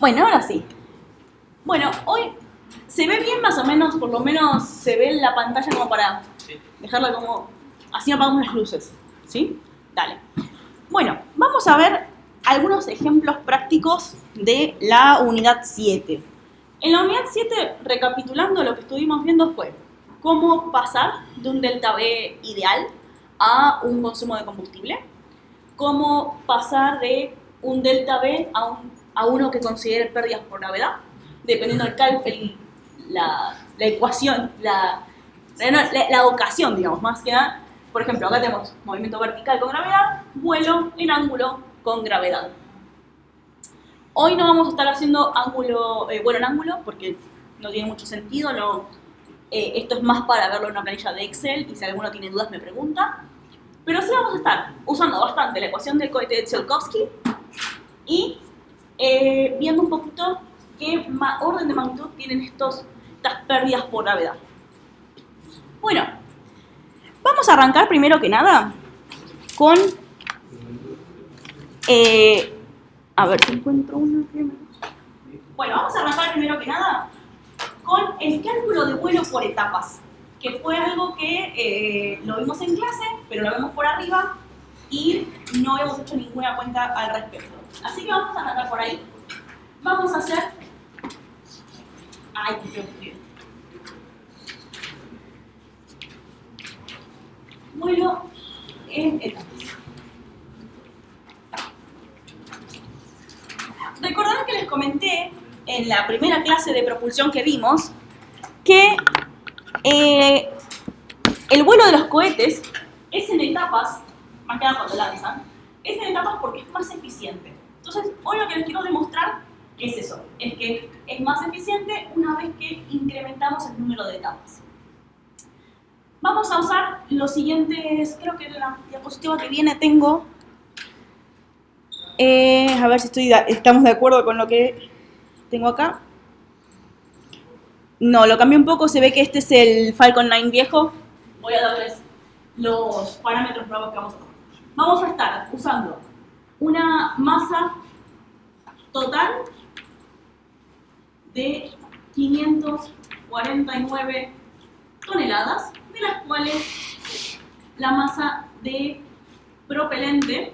Bueno, ahora sí. Bueno, hoy se ve bien más o menos, por lo menos se ve en la pantalla como para dejarla como... Así apagamos las luces, ¿sí? Dale. Bueno, vamos a ver algunos ejemplos prácticos de la unidad 7. En la unidad 7, recapitulando, lo que estuvimos viendo fue cómo pasar de un delta B ideal a un consumo de combustible, cómo pasar de un delta B a uno que considere pérdidas por gravedad, dependiendo del cálculo, la ecuación, la ocasión, digamos, más que nada. Por ejemplo, acá tenemos movimiento vertical con gravedad, vuelo en ángulo con gravedad. Hoy no vamos a estar haciendo vuelo en ángulo porque no tiene mucho sentido. Esto es más para verlo en una planilla de Excel y si alguno tiene dudas me pregunta. Pero sí vamos a estar usando bastante la ecuación del cohete de Tsiolkovsky y viendo un poquito qué orden de magnitud tienen estas pérdidas por gravedad. Bueno, vamos a arrancar primero que nada con... a ver si encuentro una que me... Bueno, vamos a arrancar primero que nada con el cálculo de vuelo por etapas, que fue algo que lo vimos en clase, pero lo vemos por arriba y no hemos hecho ninguna cuenta al respecto. Así que vamos a arrancar por ahí. Vamos a hacer... Ay, qué feo. Vuelo en etapas. Recordarán que les comenté en la primera clase de propulsión que vimos que el vuelo de los cohetes es en etapas, más que nada cuando lanzan, es en etapas porque es más eficiente. Entonces, hoy lo que les quiero demostrar es eso, es que es más eficiente una vez que incrementamos el número de etapas. Vamos a usar los siguientes, creo que en la diapositiva que viene tengo, a ver si estamos de acuerdo con lo que tengo acá. No, lo cambié un poco, se ve que este es el Falcon 9 viejo. Voy a darles los parámetros nuevos que vamos a usar. Vamos a estar usando una masa total de 549 toneladas, de las cuales la masa de propelente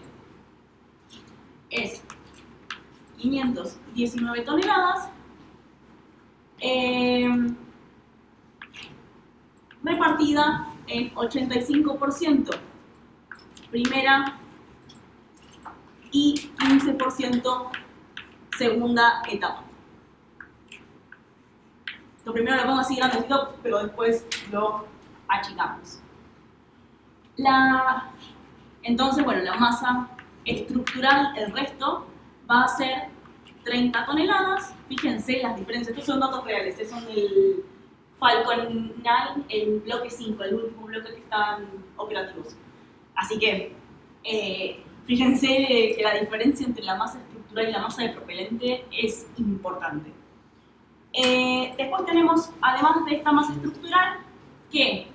es 519 toneladas, repartida en 85% primera y 15% segunda etapa. Lo primero lo pongo así grandecito, pero después lo achicamos. Entonces, bueno, la masa estructural, el resto, va a ser 30 toneladas. Fíjense las diferencias, estos son datos reales, son del Falcon 9, el bloque 5, el último bloque que están operativos. Así que, fíjense que la diferencia entre la masa estructural y la masa de propelente es importante. Después tenemos, además de esta masa estructural, que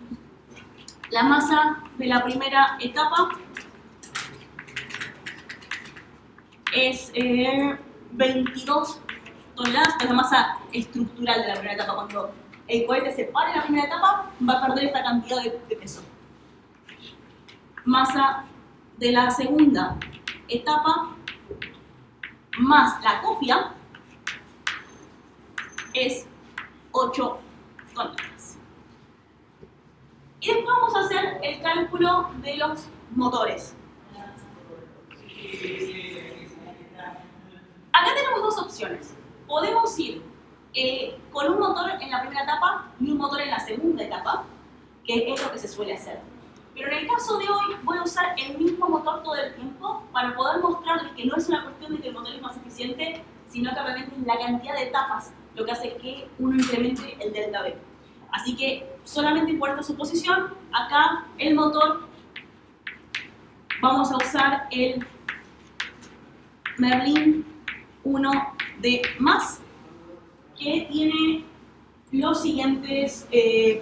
la masa de la primera etapa es 22 toneladas, que es la masa estructural de la primera etapa. Cuando el cohete se para en la primera etapa, va a perder esta cantidad de peso. Masa de la segunda etapa más la cofia es 8 toneladas. Y después vamos a hacer el cálculo de los motores. Acá tenemos dos opciones. Podemos ir con un motor en la primera etapa y un motor en la segunda etapa, que es lo que se suele hacer. Pero en el caso de hoy voy a usar el mismo motor todo el tiempo para poder mostrarles que no es una cuestión de que el motor es más eficiente, sino que realmente es la cantidad de etapas lo que hace que uno incremente el delta B. Así que solamente por esta suposición, acá el motor, vamos a usar el Merlin 1D+, que tiene los siguientes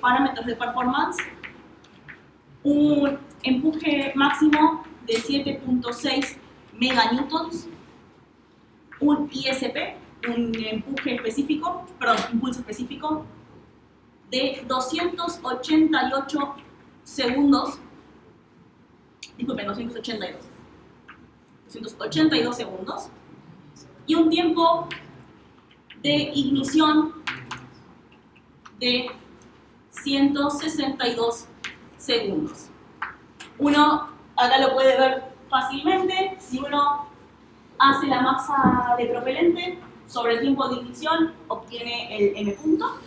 parámetros de performance: un empuje máximo de 7.6 meganewtons, un ISP un empuje específico, perdón, impulso específico de 288 segundos, disculpen, 282 segundos, y un tiempo de ignición de 162 segundos. Uno acá lo puede ver fácilmente. Si uno hace la masa de propelente sobre el tiempo de ignición, obtiene el m punto.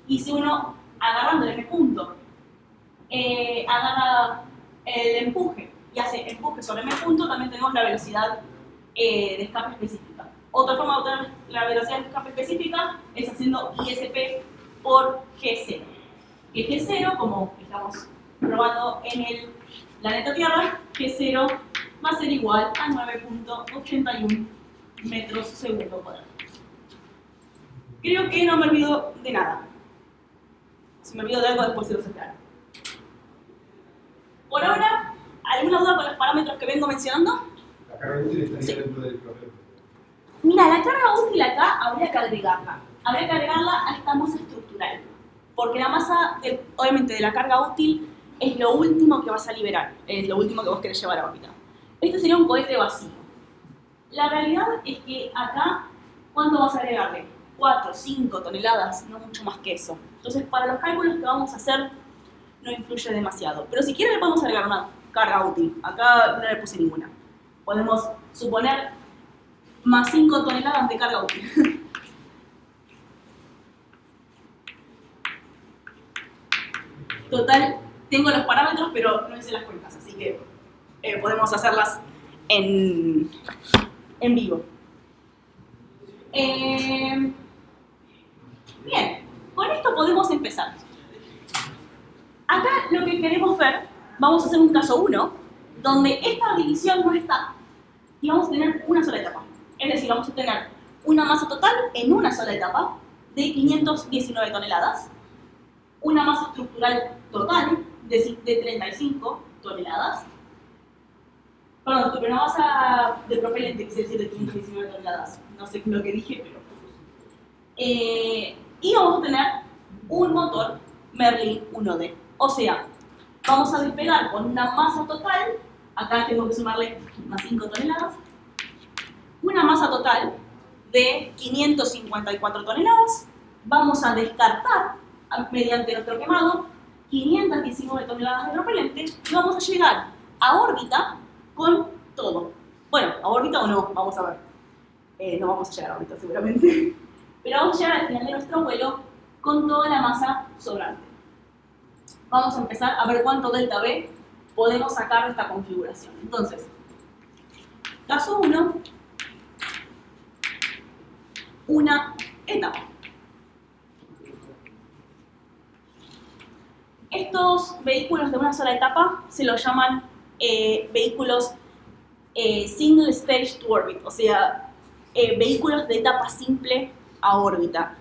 Y si uno, agarrando el m punto, agarra el empuje y hace empuje sobre m punto, también tenemos la velocidad de escape específica. Otra forma de obtener la velocidad de escape específica es haciendo ISP por G0. Que G0, como estamos probando en el planeta Tierra, G0 va a ser igual a 9.81 metros segundo cuadrado. Creo que no me olvido de nada. Si me olvido de algo, después se los aclaro. Por ahora, ¿alguna duda con los parámetros que vengo mencionando? La carga útil estaría dentro del problema. Mira, la carga útil acá habría que agregarla. Habría que agregarla a esta masa estructural. Porque la masa, obviamente, de la carga útil es lo último que vas a liberar. Es lo último que vos querés llevar a órbita. Este sería un cohete vacío. La realidad es que acá, ¿cuánto vas a agregarle? 4, 5 toneladas, no mucho más que eso. Entonces, para los cálculos que vamos a hacer, no influye demasiado. Pero si quieren le podemos agregar una carga útil. Acá no le puse ninguna. Podemos suponer más 5 toneladas de carga útil. Total, tengo los parámetros, pero no hice las cuentas, así que podemos hacerlas en vivo. Bien, con esto podemos empezar. Acá lo que queremos ver, vamos a hacer un caso 1, donde esta división no está, y vamos a tener una sola etapa. Es decir, vamos a tener una masa total en una sola etapa de 519 toneladas, una masa estructural total de 35 toneladas, perdón, pero una masa de propelente, es decir, de 519 toneladas, no sé lo que dije, pero... y vamos a tener un motor Merlin 1D, o sea, vamos a despegar con una masa total, acá tengo que sumarle unas 5 toneladas, una masa total de 554 toneladas, vamos a descartar mediante nuestro quemado 519 toneladas de propelente y vamos a llegar a órbita con todo. Bueno, a órbita o no, vamos a ver. No vamos a llegar a órbita seguramente, pero vamos a llegar al final de nuestro vuelo con toda la masa sobrante. Vamos a empezar a ver cuánto delta V podemos sacar de esta configuración. Entonces, caso 1, una etapa. Estos vehículos de una sola etapa se los llaman vehículos single stage to orbit, o sea, vehículos de etapa simple a órbita.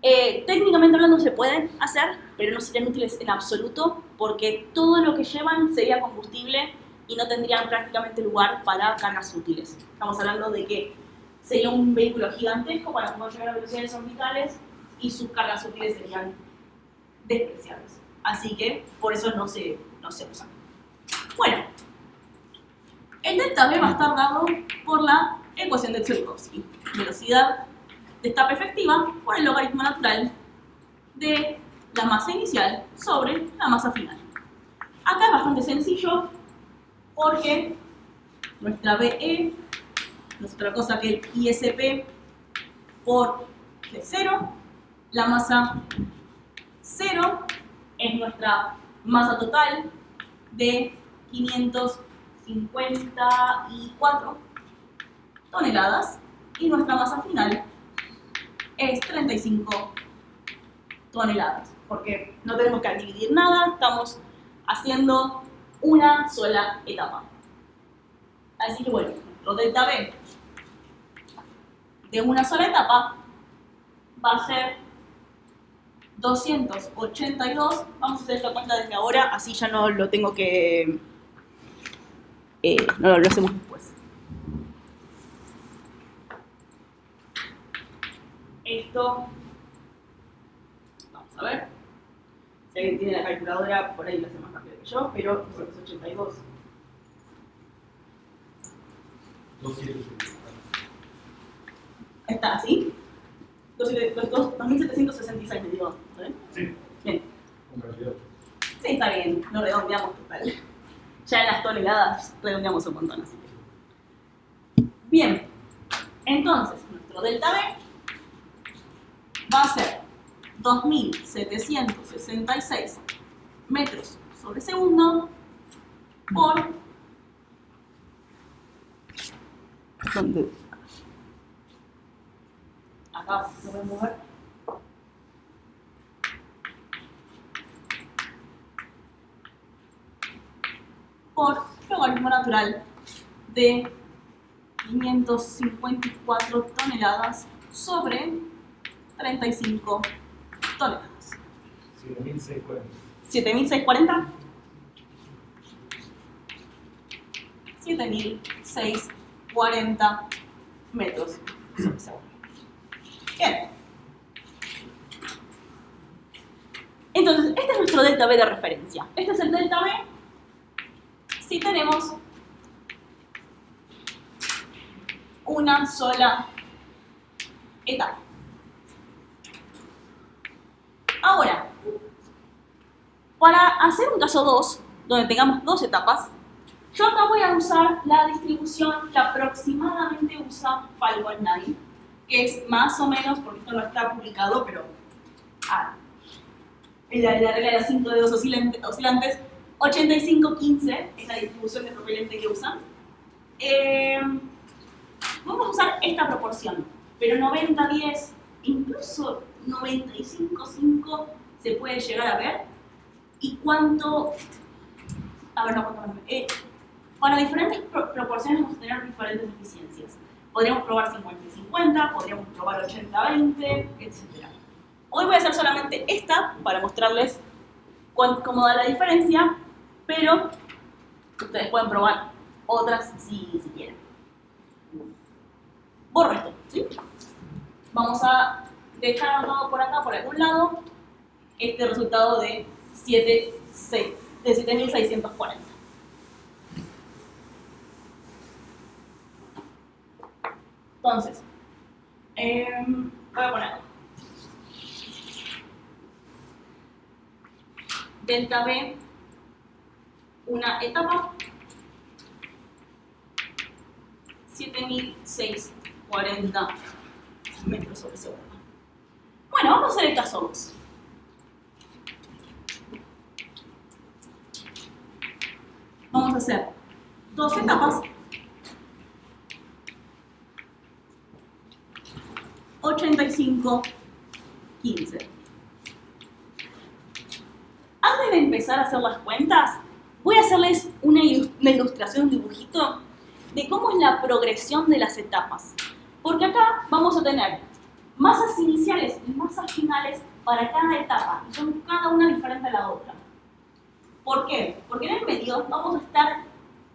Técnicamente hablando se pueden hacer, pero no serían útiles en absoluto porque todo lo que llevan sería combustible y no tendrían prácticamente lugar para cargas útiles. Estamos hablando de que sería un vehículo gigantesco para poder llegar a velocidades orbitales y sus cargas útiles serían despreciables. Así que por eso no se usan. Bueno, el delta V va a estar dado por la ecuación de Tsiolkovsky. Velocidad de escape efectiva por el logaritmo natural de la masa inicial sobre la masa final. Acá es bastante sencillo porque nuestra VE no es otra cosa que el ISP por G0, la masa 0 es nuestra masa total de 554 toneladas y nuestra masa final es 35 toneladas, porque no tenemos que dividir nada, estamos haciendo una sola etapa. Así que bueno, nuestro delta V de una sola etapa va a ser 282, vamos a hacer esta cuenta desde ahora, así ya no lo tengo que... no lo hacemos después. esto, vamos a ver, si alguien tiene la calculadora, por ahí lo hace más rápido que yo, pero es 82. 2.760. Está así. 2.766, me digo. ¿Sabes? Sí. Bien. Convertidor. Sí, está bien. Lo redondeamos total. Ya en las toneladas redondeamos un montón. Así que. Bien. Entonces, nuestro delta B va a ser 2.766 metros sobre segundo por... ¿Dónde? Acá lo voy a mover. Por logaritmo natural de 554 toneladas sobre 35 toneladas. 7.640. 7.640. 7.640 metros sobre segundo. Bien. Entonces, este es nuestro delta B de referencia. Este es el delta B si tenemos una sola etapa. Ahora, para hacer un caso 2, donde tengamos dos etapas, yo acá voy a usar la distribución que aproximadamente usa Falcon 9, que es más o menos, porque esto no está publicado, pero la regla de las 5 dedos oscilantes, 85-15 es la distribución de propelente que usan. Vamos a usar esta proporción, pero 90-10, incluso 95-5 se puede llegar a ver. ¿Y cuánto? A ver, no, cuánto. Para diferentes proporciones vamos a tener diferentes eficiencias. Podríamos probar 50-50, podríamos probar 80-20, etc. Hoy voy a hacer solamente esta para mostrarles cómo da la diferencia, pero ustedes pueden probar otras si quieren. Borro esto, ¿sí? Vamos a dejar anotado por acá, por algún lado, este resultado de 7.640. Entonces, voy a poner delta B, una etapa, 7.640 metros sobre segundo. Bueno, vamos a hacer el caso 2. Vamos a hacer dos etapas, 85-15. Antes de empezar a hacer las cuentas, voy a hacerles una ilustración, un dibujito de cómo es la progresión de las etapas. Porque acá vamos a tener masas iniciales y masas finales para cada etapa, y son cada una diferente a la otra. ¿Por qué? Porque en el medio vamos a estar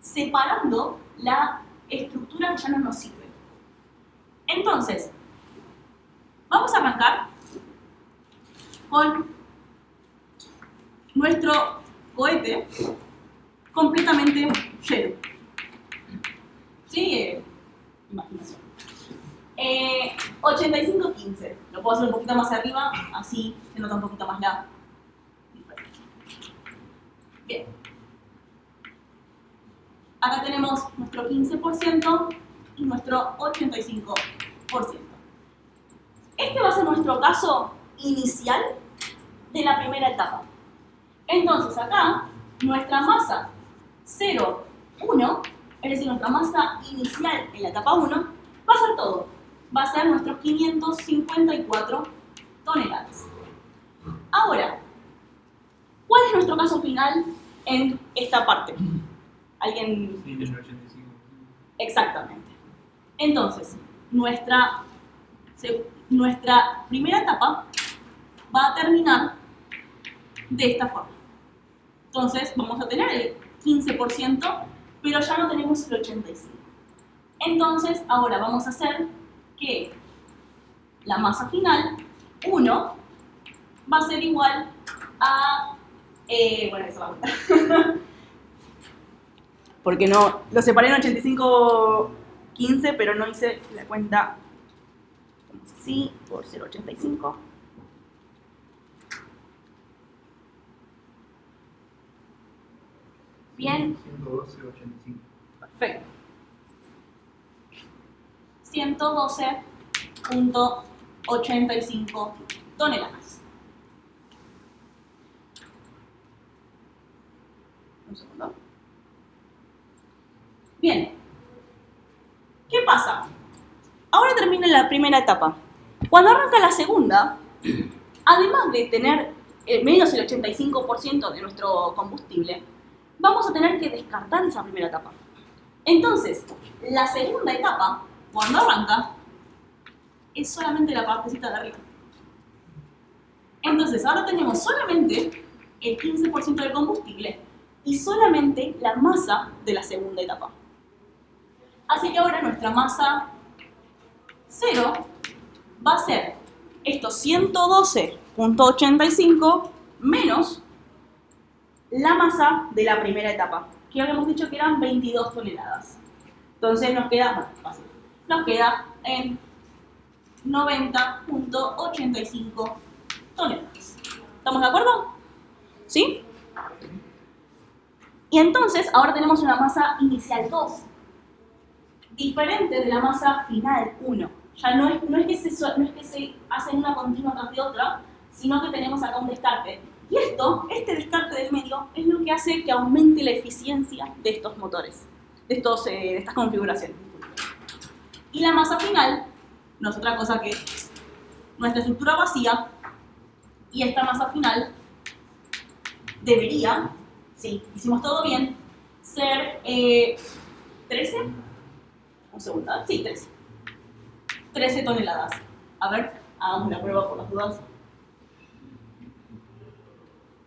separando la estructura que ya no nos sirve. Entonces, vamos a arrancar con nuestro cohete completamente lleno. ¿Sí? Imaginación. 85-15. Lo puedo hacer un poquito más arriba, así se nota un poquito más la diferencia. Bien. Acá tenemos nuestro 15% y nuestro 85%. Este va a ser nuestro caso inicial de la primera etapa. Entonces acá, nuestra masa 0, 1, es decir, nuestra masa inicial en la etapa 1, va a ser todo. Va a ser nuestros 554 toneladas. Ahora, ¿cuál es nuestro caso final en esta parte? ¿Alguien? 85. Exactamente. Entonces, nuestra primera etapa va a terminar de esta forma. Entonces, vamos a tener el 15%, pero ya no tenemos el 85%. Entonces, ahora vamos a hacer que la masa final, 1, va a ser igual a... bueno, eso va a contar. Porque no, lo separé en 85-15, pero no hice la cuenta así, por 0,85. Bien. 112,85. Perfecto. 112.85 toneladas. Un segundo. Bien. ¿Qué pasa? Ahora termina la primera etapa. Cuando arranca la segunda, además de tener menos el 85% de nuestro combustible, vamos a tener que descartar esa primera etapa. Entonces, la segunda etapa, cuando arranca, es solamente la partecita de arriba. Entonces, ahora tenemos solamente el 15% del combustible y solamente la masa de la segunda etapa. Así que ahora nuestra masa 0 va a ser estos 112.85 menos la masa de la primera etapa, que habíamos dicho que eran 22 toneladas. Entonces nos queda, fácil, nos queda en 90.85 toneladas. ¿Estamos de acuerdo? ¿Sí? Y entonces ahora tenemos una masa inicial 2, diferente de la masa final 1. Ya no es que se hacen una continua tras de otra, sino que tenemos acá un descarte. Y este descarte del medio, es lo que hace que aumente la eficiencia de estos motores, de estas configuraciones. Y la masa final no es otra cosa que nuestra estructura vacía, y esta masa final debería, si hicimos todo bien, ser 13. Un segundo, sí, 13. 13 toneladas. A ver, hagamos la prueba por las dudas.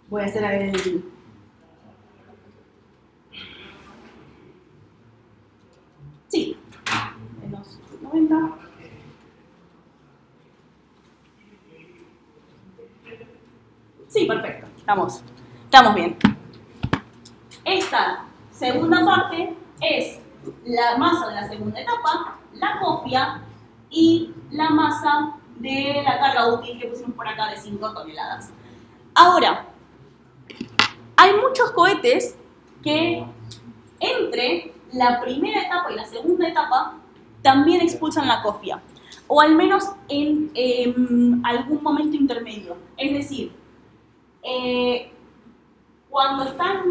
Voy a hacer el... Sí, menos 90. Sí, perfecto, estamos bien. Esta segunda parte es la masa de la segunda etapa, la cofia y la masa de la carga útil que pusimos por acá de 5 toneladas. Ahora, hay muchos cohetes que entre la primera etapa y la segunda etapa también expulsan la cofia, o al menos en algún momento intermedio. Es decir, cuando están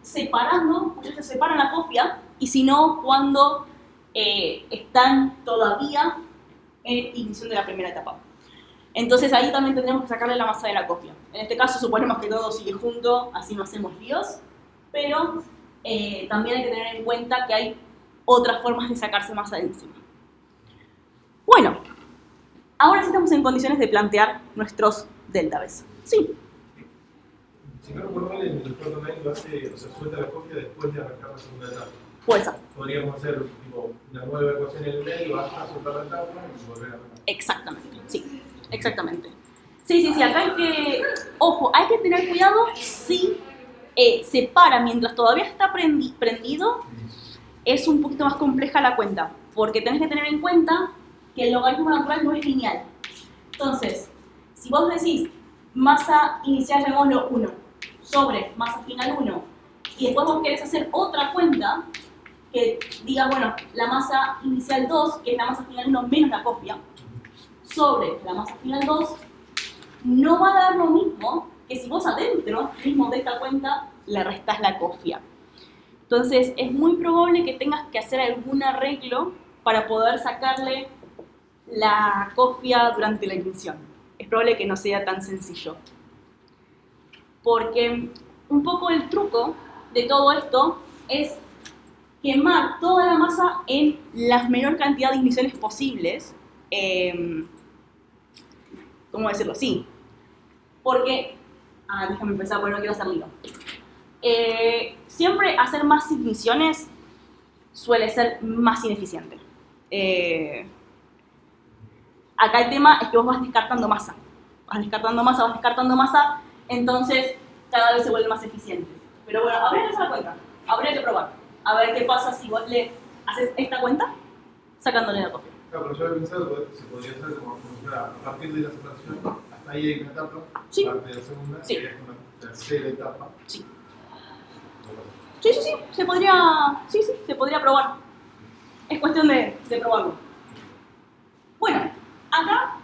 separando, ellos se separan la cofia, y si no, cuando están todavía en ignición de la primera etapa. Entonces ahí también tendremos que sacarle la masa de la cofia. En este caso suponemos que todo sigue junto, así no hacemos líos, pero también hay que tener en cuenta que hay otras formas de sacarse masa de encima. Bueno, ahora sí estamos en condiciones de plantear nuestros delta-Bs. Sí. Si no recuerdo mal, el Proton lo hace, o sea, suelta la cofia después de arrancar la segunda etapa. Fuerza. Podríamos hacer tipo, una nueva ecuación en el medio, hasta soltar la etapa y volver a arrancar. Exactamente, sí, exactamente. Sí, acá hay que, ojo, hay que tener cuidado si se para mientras todavía está prendido, es un poquito más compleja la cuenta, porque tenés que tener en cuenta que el logaritmo natural no es lineal. Entonces, si vos decís masa inicial, llamémoslo 1, sobre masa final 1, y después vos querés hacer otra cuenta que diga, bueno, la masa inicial 2, que es la masa final 1 menos la cofia, sobre la masa final 2, no va a dar lo mismo que si vos adentro mismo de esta cuenta le restás la cofia. Entonces es muy probable que tengas que hacer algún arreglo para poder sacarle la cofia durante la ignición. Es probable que no sea tan sencillo. Porque un poco el truco de todo esto es quemar toda la masa en la menor cantidad de igniciones posibles. ¿Cómo decirlo? Sí. Porque, déjame empezar porque no quiero hacer lío. Siempre hacer más igniciones suele ser más ineficiente. Acá el tema es que vos vas descartando masa. Vas descartando masa, entonces cada vez se vuelve más eficiente. Pero bueno, habría que hacer la cuenta, habría que probar. A ver qué pasa si vos le haces esta cuenta sacándole la copia. Claro, pero yo había pensado que se podría hacer como a partir de la separación, hasta ahí hay una etapa, Sí. parte de la segunda, Sí. y hay una tercera etapa. Sí. Sí, se podría probar. Es cuestión de probarlo. Bueno, acá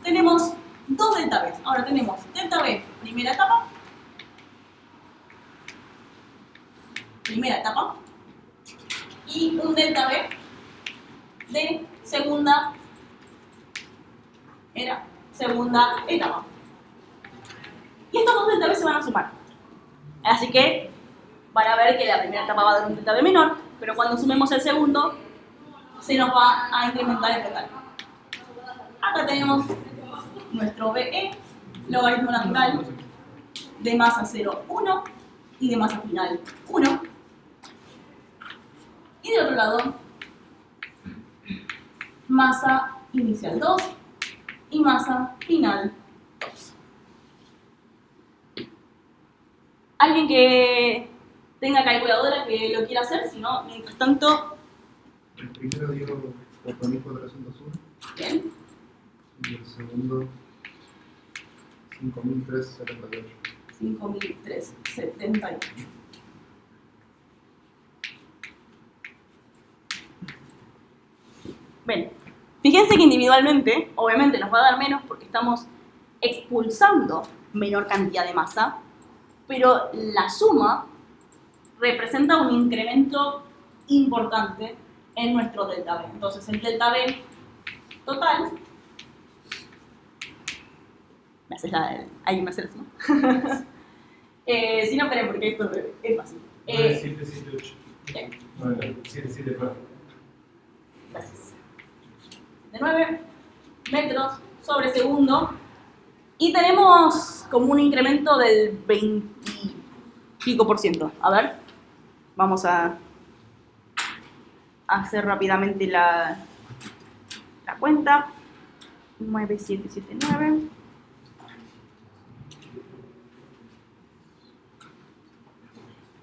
tenemos dos delta B. Ahora tenemos delta B, primera etapa, y un delta B de segunda etapa. Y estos dos delta B se van a sumar. Así que van a ver que la primera etapa va a dar un delta B menor, pero cuando sumemos el segundo, se nos va a incrementar el total. Acá tenemos nuestro BE, logaritmo natural de masa 0, 1 y de masa final 1. Y del otro lado, masa inicial 2 y masa final 2. Alguien que tenga calculadora que lo quiera hacer, si no, mientras tanto... El primero dio 4.401. Bien. Y el segundo 5.378. 5.378. Bien, fíjense que individualmente, obviamente nos va a dar menos porque estamos expulsando menor cantidad de masa, pero la suma representa un incremento importante en nuestro delta B. Entonces el delta B total, me haces alguien me hace la suma. Si no, esperen porque esto es fácil. 778. Bien. 774. Gracias. De 9 metros sobre segundo. Y tenemos como un incremento del 20 y pico %. A ver, vamos a hacer rápidamente la cuenta. 9779.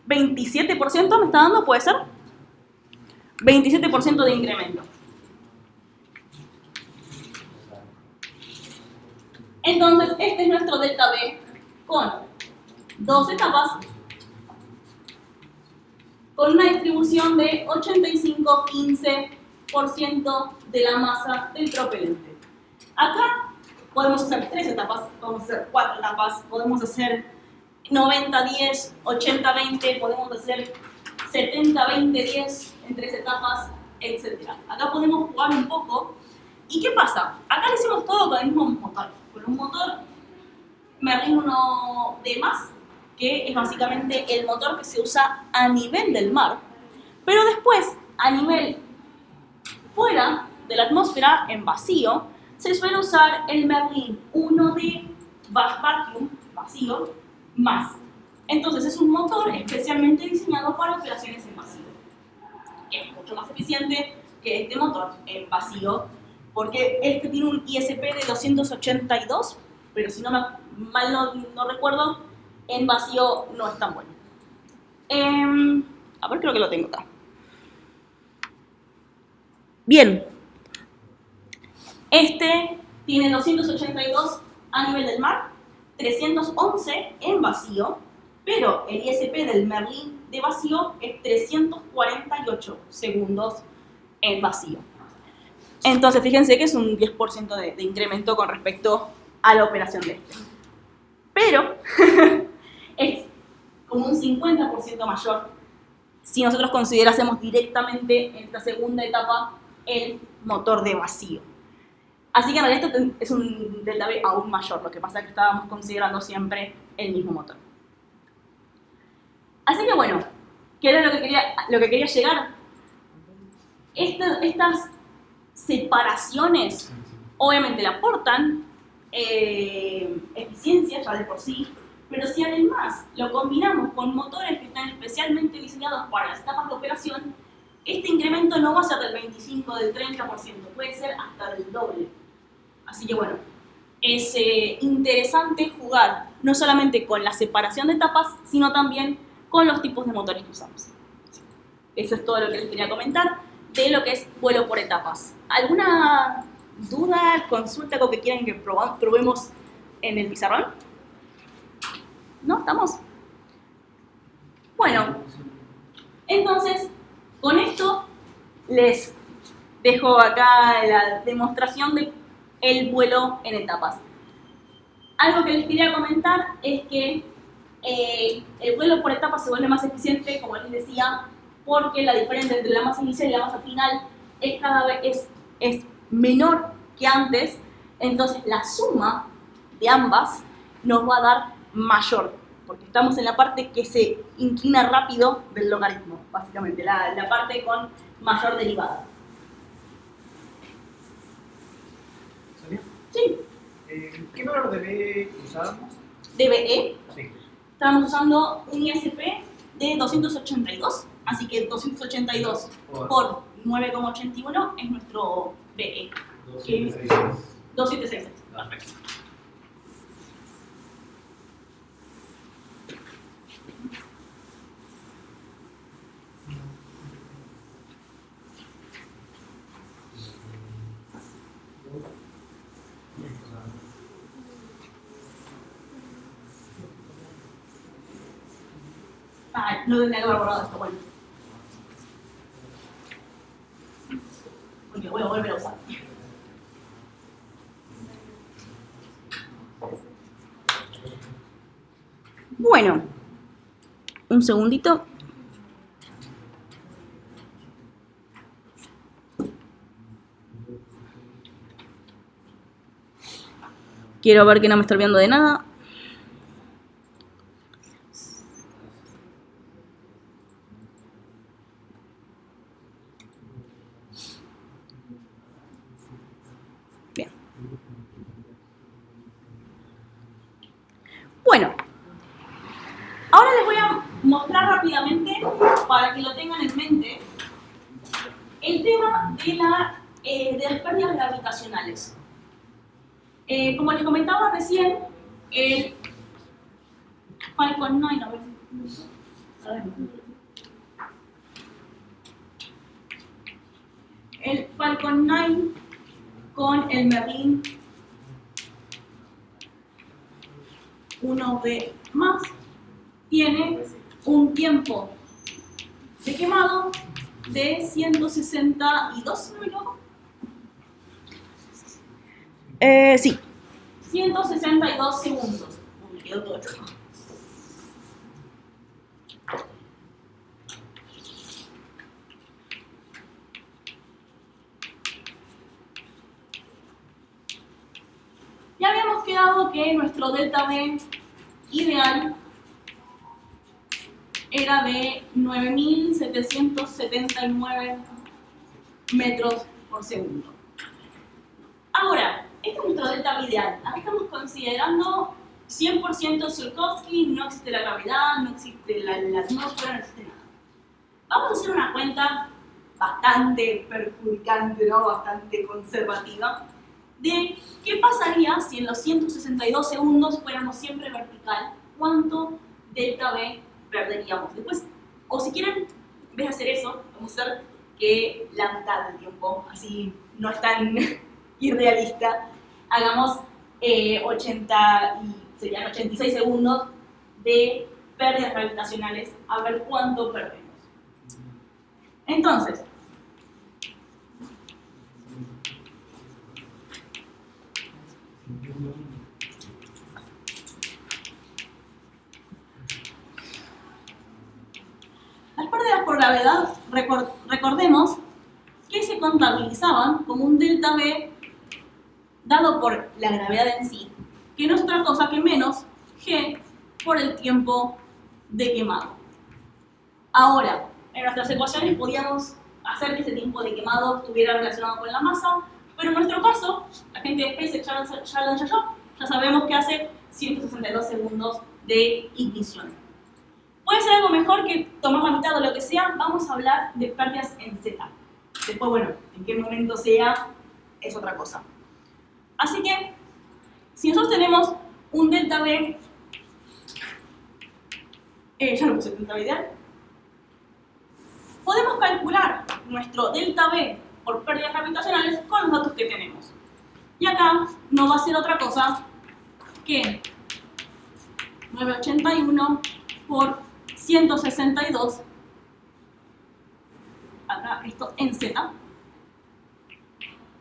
¿27% me está dando? ¿Puede ser? 27% de incremento. Entonces, este es nuestro delta B con dos etapas, con una distribución de 85-15% de la masa del propelente. Acá podemos hacer 3 etapas, podemos hacer 4 etapas, podemos hacer 90-10, 80-20, podemos hacer 70-20-10 en 3 etapas, etc. Acá podemos jugar un poco. ¿Y qué pasa? Acá lo hicimos todo con el mismo motor, con un motor Merlin 1D+, que es básicamente el motor que se usa a nivel del mar, pero después, a nivel fuera de la atmósfera, en vacío, se suele usar el Merlin 1D Vacuum, vacío, más. Entonces es un motor especialmente diseñado para operaciones en vacío. Es mucho más eficiente que este motor en vacío, porque este tiene un ISP de 282, pero si no mal no recuerdo, en vacío no es tan bueno. A ver, creo que lo tengo acá. Bien. Este tiene 282 a nivel del mar, 311 en vacío, pero el ISP del Merlin de vacío es 348 segundos en vacío. Entonces, fíjense que es un 10% de incremento con respecto a la operación de este. Pero es como un 50% mayor si nosotros considerásemos directamente en esta segunda etapa el motor de vacío. Así que en realidad esto es un delta B aún mayor, lo que pasa es que estábamos considerando siempre el mismo motor. Así que bueno, ¿qué era lo que quería llegar? Estas separaciones obviamente le aportan eficiencia ya de por sí, pero si además lo combinamos con motores que están especialmente diseñados para las etapas de operación, este incremento no va a ser del 25 o del 30%, puede ser hasta del doble. Así que bueno, es interesante jugar no solamente con la separación de etapas, sino también con los tipos de motores que usamos. Eso es todo lo que les quería comentar de lo que es vuelo por etapas. ¿Alguna duda, consulta, algo que quieran que probemos en el pizarrón? ¿No? ¿Estamos? Bueno, entonces, con esto les dejo acá la demostración de el vuelo en etapas. Algo que les quería comentar es que el vuelo por etapas se vuelve más eficiente, como les decía, porque la diferencia entre la masa inicial y la masa final es cada vez es menor que antes, entonces la suma de ambas nos va a dar mayor, porque estamos en la parte que se inclina rápido del logaritmo, básicamente, la parte con mayor derivada. ¿Sonia? Sí. ¿Qué valor de B usábamos? DBE, Sí. estábamos usando un ISP de 282, así que 282 por 9,81 es nuestro BE. 276. 276, perfecto. Ah, no tendría que haber borrado esto, bueno. Porque voy a volver a usar. Bueno, un segundito. Quiero ver que no me estoy olvidando de nada. Bien. Bueno. Ahora les voy a mostrar rápidamente, para que lo tengan en mente, el tema de las pérdidas gravitacionales. Como les comentaba recién, el Falcon 9, a ver, el Falcon 9 con el Merlin 1B+, tiene un tiempo de quemado de 162, si no me equivoco. Sí, 162 segundos. Me quedó todo chueco. Ya habíamos quedado que nuestro delta V ideal era de 9.779 metros por segundo. Ahora, este es nuestro delta V ideal. Acá estamos considerando 100% Tsiolkovsky, no existe la gravedad, no existe la atmósfera, no existe nada. Vamos a hacer una cuenta bastante perjudicante, ¿no? Bastante conservativa, de qué pasaría si en los 162 segundos fuéramos siempre vertical, cuánto delta V perderíamos. Después, o si quieren, en vez de hacer eso, vamos a hacer que la mitad del tiempo, así no es tan irrealista, hagamos 86 segundos de pérdidas gravitacionales, a ver cuánto perdemos. Entonces, las pérdidas por gravedad, recordemos que se contabilizaban como un delta V dado por la gravedad en sí, que no es otra cosa que menos G por el tiempo de quemado. Ahora, en nuestras ecuaciones podíamos hacer que ese tiempo de quemado estuviera relacionado con la masa, pero en nuestro caso, la gente de SpaceX ya sabemos que hace 162 segundos de ignición. Puede ser algo mejor que tomar la mitad o lo que sea. Vamos a hablar de pérdidas en Z. Después, bueno, en qué momento sea, es otra cosa. Así que, si nosotros tenemos un delta B, ya lo puse el delta B ideal, podemos calcular nuestro delta B por pérdidas gravitacionales con los datos que tenemos. Y acá no va a ser otra cosa que 981 por 162, acá esto en Z,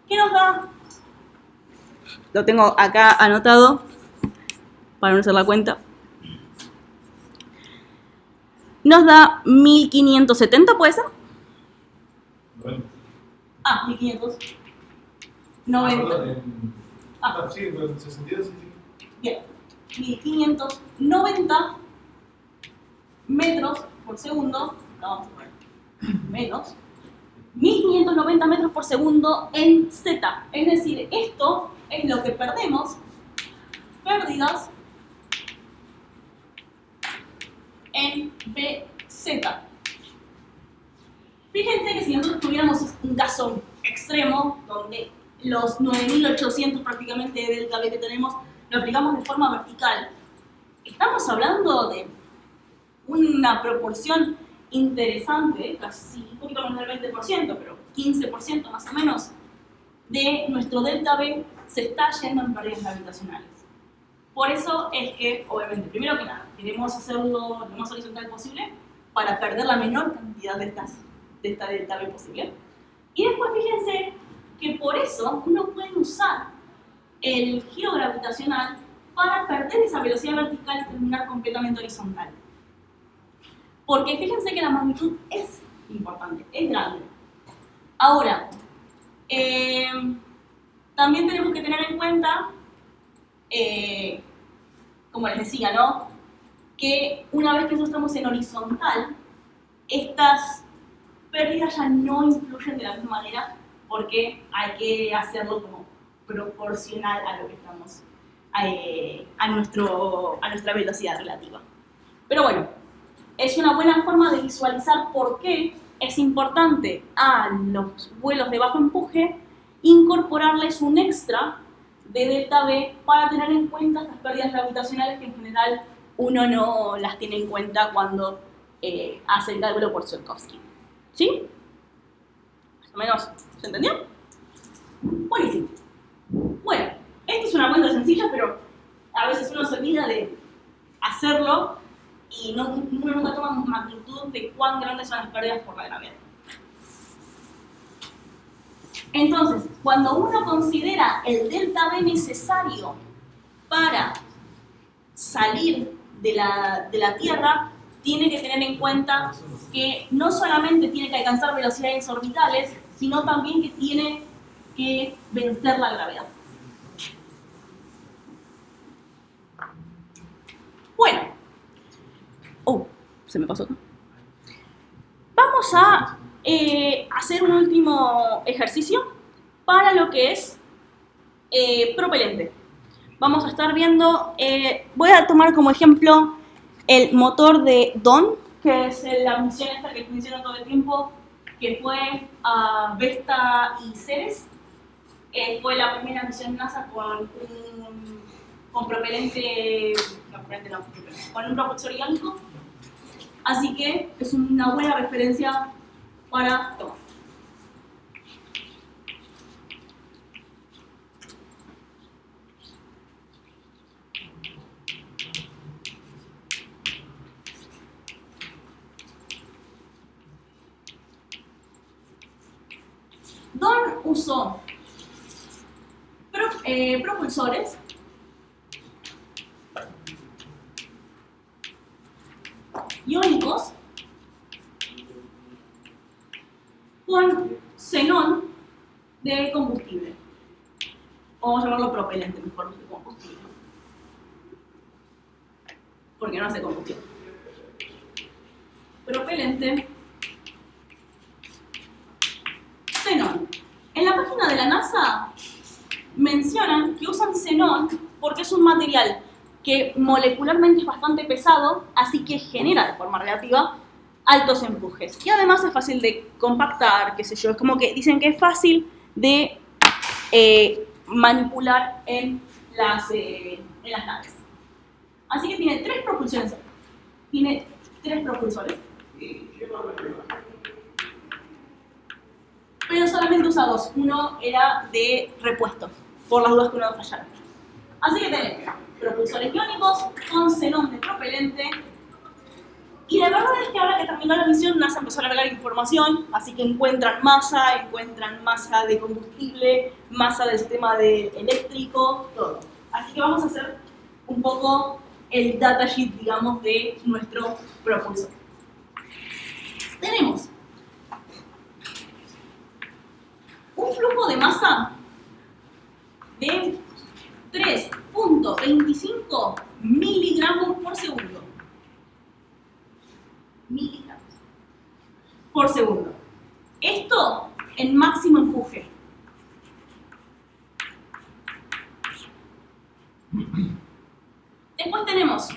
que nos da, lo tengo acá anotado para no hacer la cuenta, nos da 1570, ¿puede ser? 1590. Sí, en 62, sí. Bien, 1590 metros por segundo, no, vamos a poner menos, 1590 metros por segundo en Z. Es decir, esto es lo que perdemos, pérdidas en BZ. Fíjense que si nosotros tuviéramos un caso extremo, donde los 9800 prácticamente de delta B que tenemos lo aplicamos de forma vertical, estamos hablando de una proporción interesante, casi un poquito menos del 20%, pero 15% más o menos, de nuestro delta B se está yendo en pérdidas gravitacionales. Por eso es que, obviamente, primero que nada, queremos hacerlo lo más horizontal posible para perder la menor cantidad de esta delta B posible. Y después fíjense que por eso uno puede usar el giro gravitacional para perder esa velocidad vertical y terminar completamente horizontal. Porque fíjense que la magnitud es importante, es grande. Ahora, también tenemos que tener en cuenta, como les decía, ¿no? Que una vez que nosotros estamos en horizontal, estas pérdidas ya no influyen de la misma manera porque hay que hacerlo como proporcional a lo que estamos, a nuestra velocidad relativa. Pero bueno, es una buena forma de visualizar por qué es importante a los vuelos de bajo empuje incorporarles un extra de delta B para tener en cuenta estas pérdidas gravitacionales que en general uno no las tiene en cuenta cuando hace el cálculo por Tsiolkovsky. ¿Sí? Más o menos, ¿se entendió? Buenísimo. Bueno, esta es una cuenta sencilla, pero a veces uno se olvida de hacerlo y uno nunca toma magnitud de cuán grandes son las pérdidas por la gravedad. Entonces, cuando uno considera el delta B necesario para salir de la Tierra, tiene que tener en cuenta que no solamente tiene que alcanzar velocidades orbitales, sino también que tiene que vencer la gravedad. Bueno, se me pasó acá. Vamos a hacer un último ejercicio para lo que es propelente. Vamos a estar viendo, voy a tomar como ejemplo el motor de Dawn, que es la misión esta que menciono todo el tiempo, que fue a Vesta y Ceres. Fue la primera misión NASA con propelente, con un propulsor iónico. Así que es una buena referencia para tomar. Dawn usó propulsores iónicos con xenón de combustible. Vamos a llamarlo propelente, mejor que combustible, porque no hace combustible. Propelente xenón. En la página de la NASA mencionan que usan xenón porque es un material que molecularmente es bastante pesado, así que genera de forma relativa altos empujes. Y además es fácil de compactar, qué sé yo, es como que dicen que es fácil de manipular en las naves. Así que tiene 3 propulsiones. Tiene 3 propulsores. Pero solamente usa 2. Uno era de repuesto, por las dudas que uno fallara. Así que tenemos propulsores iónicos con xenón de propelente. Y la verdad es que ahora que terminó la misión, NASA empezó a agregar información, así que encuentran masa de combustible, masa del sistema eléctrico, todo. Así que vamos a hacer un poco el datasheet, digamos, de nuestro propulsor. Tenemos un flujo de masa de 3.25 miligramos por segundo. Miligramos por segundo. Esto en máximo empuje. Después tenemos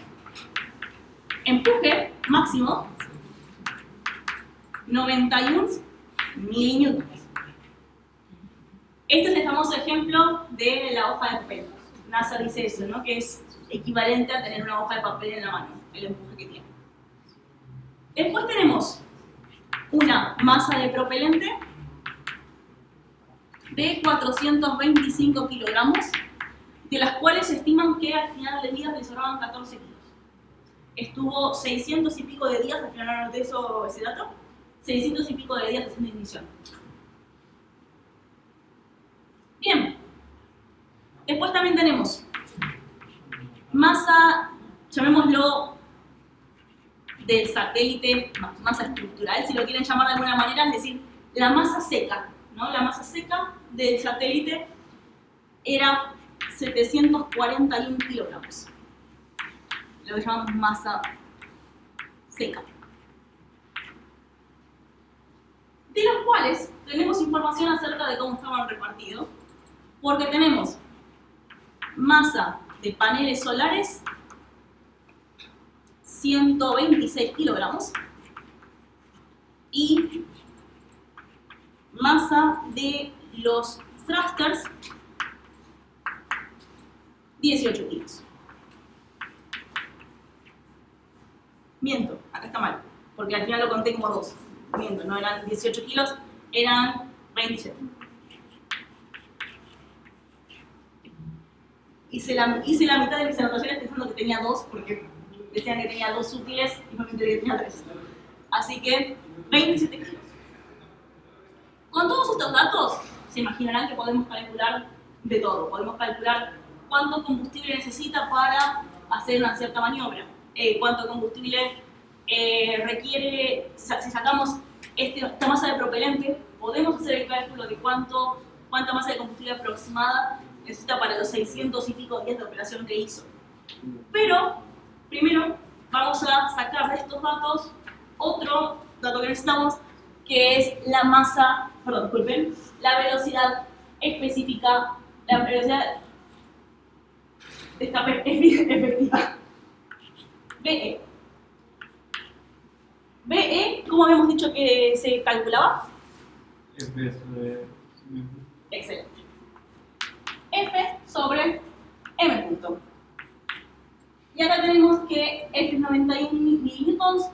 empuje máximo 91 milinewtons. Este es el famoso ejemplo de la hoja de papel. NASA dice eso, ¿no? Que es equivalente a tener una hoja de papel en la mano, el empuje que tiene. Después tenemos una masa de propelente de 425 kilogramos, de las cuales se estiman que al final de días le sobraban 14 kilos. Estuvo 600 y pico de días, al final no anoté ese dato, 600 y pico de días haciendo ignición. Bien. Después también tenemos masa, llamémoslo del satélite, masa estructural, si lo quieren llamar de alguna manera, es decir, la masa seca, ¿no? La masa seca del satélite era 741 kilogramos. Lo que llamamos masa seca. De los cuales tenemos información acerca de cómo estaban repartidos, porque tenemos masa de paneles solares 126 kilogramos y masa de los thrusters 18 kilos. Miento, acá está mal, porque al final lo conté como 2. Miento, no eran 18 kilos, eran 27. Hice la mitad de mis anotaciones pensando que tenía 2, porque decían que tenía 2 útiles y no me enteré que tenía 3. Así que 27 kilos. Con todos estos datos, se imaginarán que podemos calcular de todo. Podemos calcular cuánto combustible necesita para hacer una cierta maniobra, cuánto combustible requiere, si sacamos esta masa de propelente, podemos hacer el cálculo de cuánta masa de combustible aproximada necesita para los 600 y pico días de operación que hizo. Pero, primero, vamos a sacar de estos datos otro dato que necesitamos, que es la masa, perdón, disculpen, la velocidad específica, la velocidad de escape efectiva. BE. BE, ¿cómo habíamos dicho que se calculaba? Excelente. F sobre M punto. Y acá tenemos que F es 91 mililitros,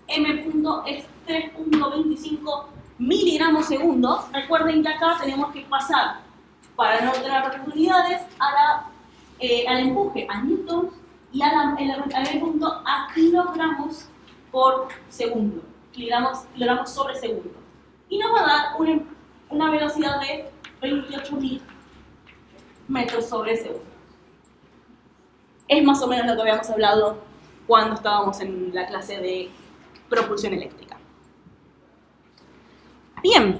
M punto es 3.25 miligramos segundo. Recuerden que acá tenemos que pasar, para no tener otras unidades, al empuje a newtons y al M punto a kilogramos por segundo. Kilogramos sobre segundo. Y nos va a dar una velocidad de 28.000 metros sobre segundo. Es más o menos lo que habíamos hablado cuando estábamos en la clase de propulsión eléctrica. Bien.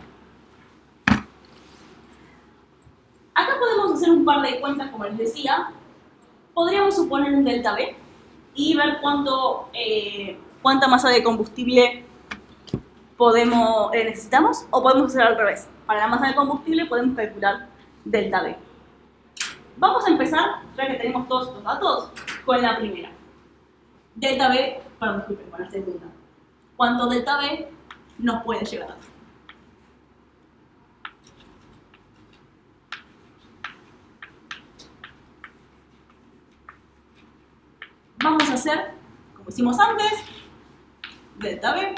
Acá podemos hacer un par de cuentas, como les decía. Podríamos suponer un delta V y ver cuánta masa de combustible necesitamos, o podemos hacer al revés. Para la masa de combustible podemos calcular delta V. Vamos a empezar, ya que tenemos todos estos datos, con la primera. Delta V, perdón, disculpen, con la segunda. ¿Cuánto delta V nos puede llegar a dar? ser, como hicimos antes, delta V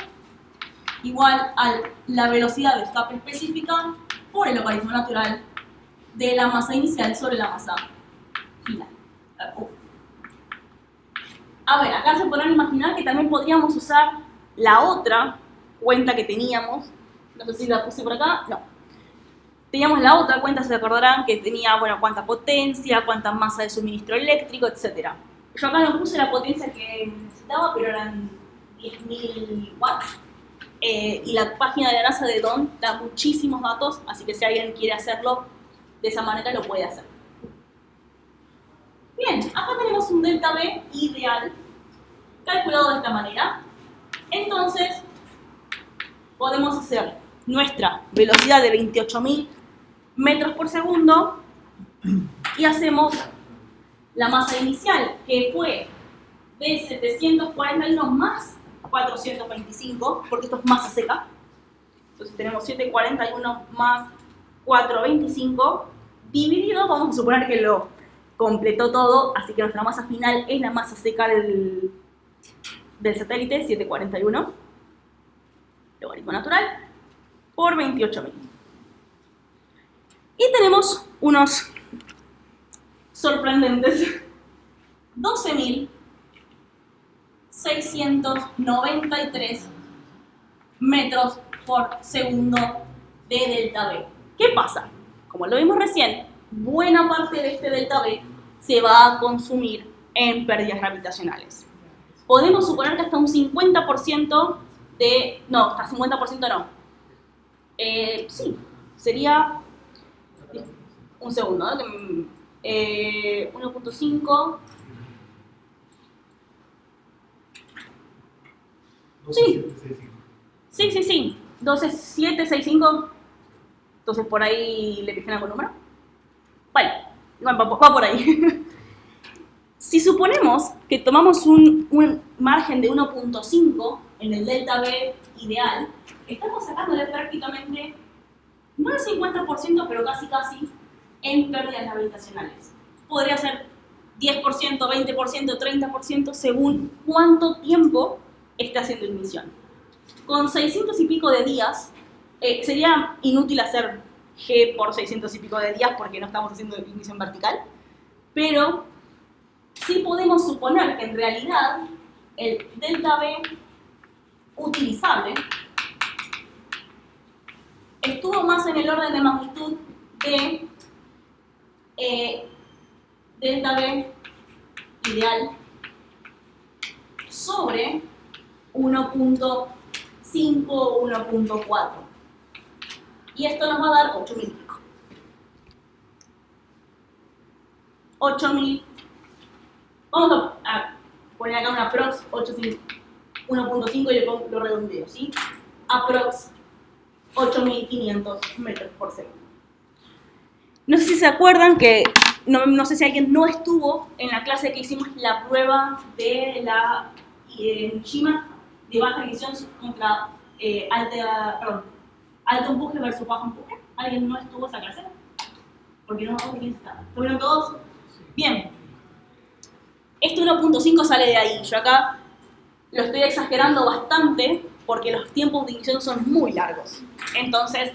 igual a la velocidad de escape específica por el logaritmo natural de la masa inicial sobre la masa final. A ver, acá se podrán imaginar que también podríamos usar la otra cuenta que teníamos. No sé si la puse por acá, no. Teníamos la otra cuenta, se acordarán, que tenía, bueno, cuánta potencia, cuánta masa de suministro eléctrico, etc. Yo acá no puse la potencia que necesitaba, pero eran 10.000 watts. Y la página de la NASA de DON da muchísimos datos, así que si alguien quiere hacerlo de esa manera, lo puede hacer. Bien, acá tenemos un delta V ideal, calculado de esta manera. Entonces, podemos hacer nuestra velocidad de 28.000 metros por segundo y hacemos la masa inicial, que fue de 741 más 425, porque esto es masa seca. Entonces tenemos 741 más 425 dividido, vamos a suponer que lo completó todo, así que nuestra masa final es la masa seca del satélite, 741, logaritmo natural, por 28.000. Y tenemos unos sorprendentes 12.693 metros por segundo de delta V. ¿Qué pasa? Como lo vimos recién, buena parte de este delta V se va a consumir en pérdidas gravitacionales. Podemos suponer que hasta un 50% de... No, hasta 50% no. Sí, sería... Un segundo, ¿no? 1.5... Sí. Sí. 12.765. Entonces por ahí le pifian algún número. Bueno, va por ahí. Si suponemos que tomamos un margen de 1.5 en el delta V ideal, estamos sacándole prácticamente, no el 50%, pero casi, en pérdidas gravitacionales. Podría ser 10%, 20%, 30%, según cuánto tiempo esté haciendo ignición. Con 600 y pico de días, sería inútil hacer G por 600 y pico de días porque no estamos haciendo ignición vertical, pero sí podemos suponer que en realidad el delta V utilizable estuvo más en el orden de magnitud de delta V ideal sobre 1.5 o 1.4. Y esto nos va a dar 8.000 y pico. 8.000. Vamos a poner acá una aprox 1.5 y lo redondeo, ¿sí? Aprox 8.500 metros por segundo. No sé si se acuerdan que, no sé si alguien no estuvo en la clase que hicimos la prueba de la Shima de baja ignición contra alto empuje versus bajo empuje. ¿Alguien no estuvo en esa clase? Porque no me acuerdo quién estaba. ¿Estuvieron todos? Bien. Este 1.5 sale de ahí. Yo acá lo estoy exagerando bastante porque los tiempos de ignición son muy largos. Entonces,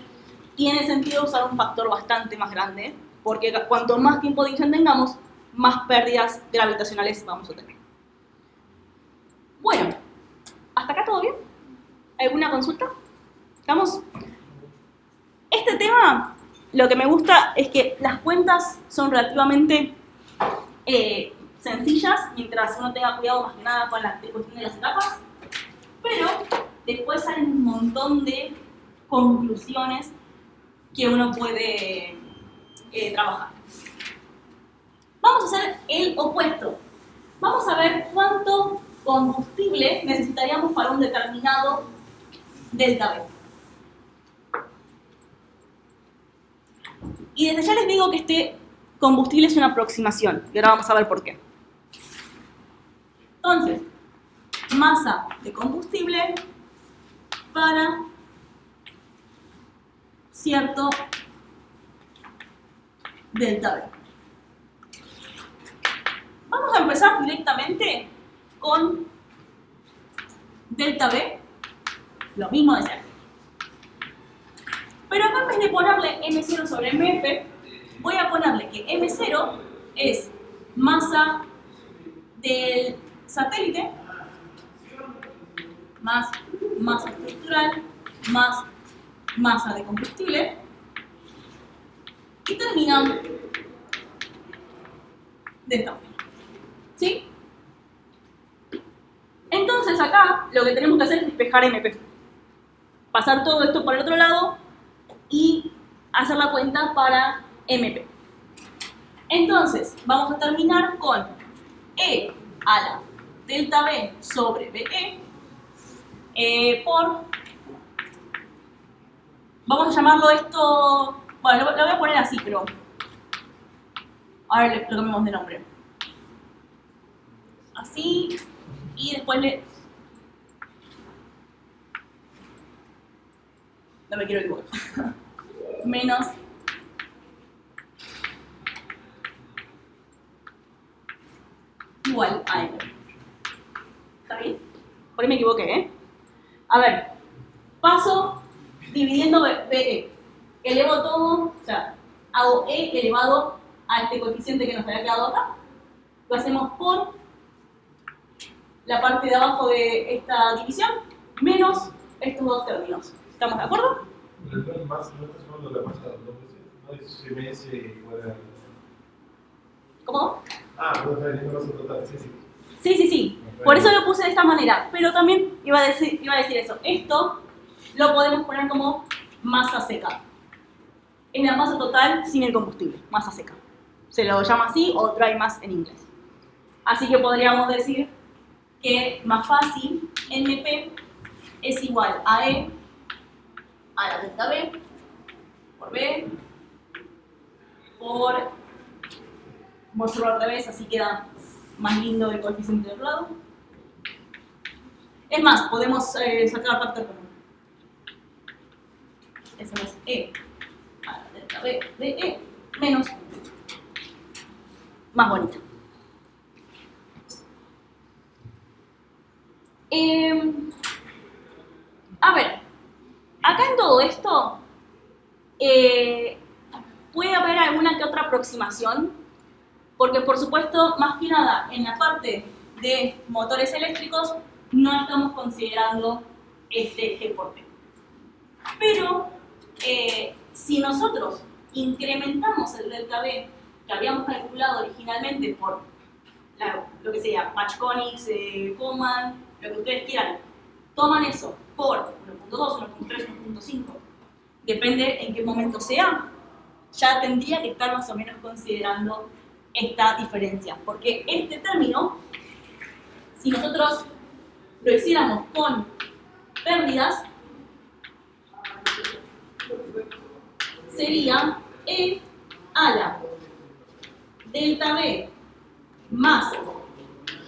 tiene sentido usar un factor bastante más grande porque cuanto más tiempo de ignición tengamos, más pérdidas gravitacionales vamos a tener. Bueno, ¿hasta acá todo bien? ¿Alguna consulta? ¿Estamos? Este tema, lo que me gusta es que las cuentas son relativamente sencillas, mientras uno tenga cuidado más que nada con la cuestión de las etapas, pero después salen un montón de conclusiones que uno puede trabajar. Vamos a hacer el opuesto. Vamos a ver cuánto combustible necesitaríamos para un determinado delta V. Y desde ya les digo que este combustible es una aproximación, y ahora vamos a ver por qué. Entonces, masa de combustible para cierto delta V. Vamos a empezar directamente con delta B, lo mismo de siempre. Pero acá en vez de ponerle M0 sobre MF, voy a ponerle que M0 es masa del satélite más masa estructural más masa de combustible y termina de esta manera. ¿Sí? Entonces acá lo que tenemos que hacer es despejar MP. Pasar todo esto por el otro lado y hacer la cuenta para MP. Entonces vamos a terminar con E a la delta B sobre BE por... Vamos a llamarlo esto... Bueno, lo voy a poner así, pero... Ahora lo cambiamos de nombre. Así... Y después le... No me quiero equivocar. Menos... igual a M. ¿Está bien? Por ahí me equivoqué, ¿eh? A ver. Paso dividiendo BE. Elevo todo, o sea, hago E elevado a este coeficiente que nos había quedado acá. Lo hacemos por la parte de abajo de esta división, menos estos dos términos. ¿Estamos de acuerdo? No estás hablando de la masa dos veces, no es MS igual a... ¿Cómo? Ah, no está vendiendo masa total, sí, sí. Sí. Por eso lo puse de esta manera. Pero también iba a decir eso. Esto lo podemos poner como masa seca. Es la masa total sin el combustible, masa seca. Se lo llama así o dry mass en inglés. Así que podríamos decir que más fácil, NP es igual a E a la delta B por B por... Voy a hacerlo al revés, así queda más lindo el coeficiente del otro lado. Es más, podemos sacar factor común. Eso es E a la delta B de E menos más bonito. A ver, acá en todo esto puede haber alguna que otra aproximación, porque por supuesto, más que nada, en la parte de motores eléctricos no estamos considerando este G por T. Pero si nosotros incrementamos el delta B que habíamos calculado originalmente por lo que sea, Pachconics, Coman, lo que ustedes quieran, toman eso por 1.2, 1.3, 1.5, depende en qué momento sea, ya tendría que estar más o menos considerando esta diferencia, porque este término, si nosotros lo hiciéramos con pérdidas, sería E a la delta B más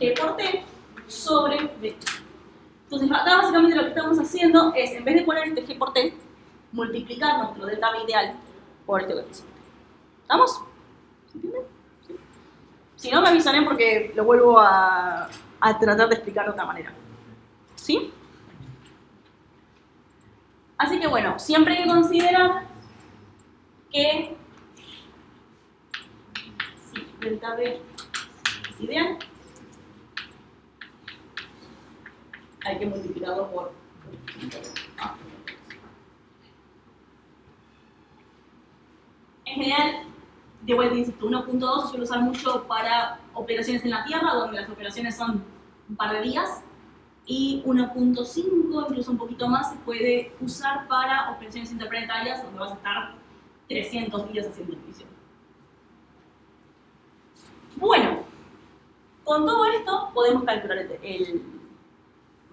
G por T sobre B. Entonces, acá básicamente lo que estamos haciendo es, en vez de poner este G por T, multiplicar nuestro delta B ideal por este coeficiente. ¿Estamos? ¿Se entiende? ¿Sí? Si no, me avisaré porque lo vuelvo a tratar de explicar de otra manera. ¿Sí? Así que bueno, siempre hay que considerar que si delta B es ideal, hay que multiplicarlo por A. En general, de vuelta insisto, 1.2 se suele usar mucho para operaciones en la Tierra, donde las operaciones son un par de días, y 1.5, incluso un poquito más, se puede usar para operaciones interplanetarias, donde vas a estar 300 días haciendo división. Bueno, con todo esto podemos calcular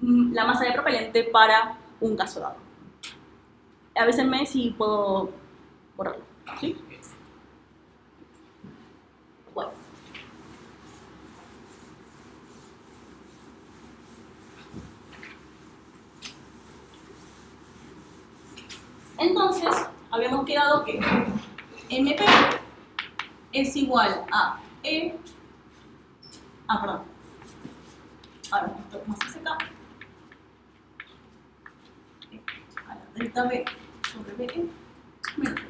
la masa de propelente para un caso dado. Avísenme si puedo borrarlo. ¿Sí? Bueno. Entonces, habíamos quedado que MP es igual a E... Ahora, esto es masa seca. Ahora, delta B sobre BE. Menos B.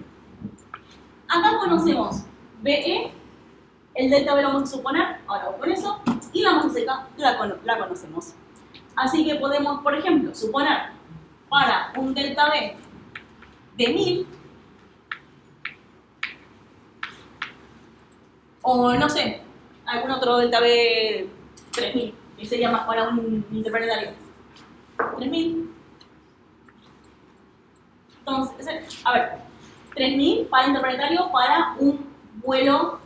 Acá conocemos BE, el delta B lo vamos a suponer, ahora con eso, y la masa seca la conocemos. Así que podemos, por ejemplo, suponer para un delta B de 1000, o no sé, algún otro delta B 3000, que sería más para un interplanetario. 3000. Entonces, a ver, 3000 para interplanetario para un vuelo,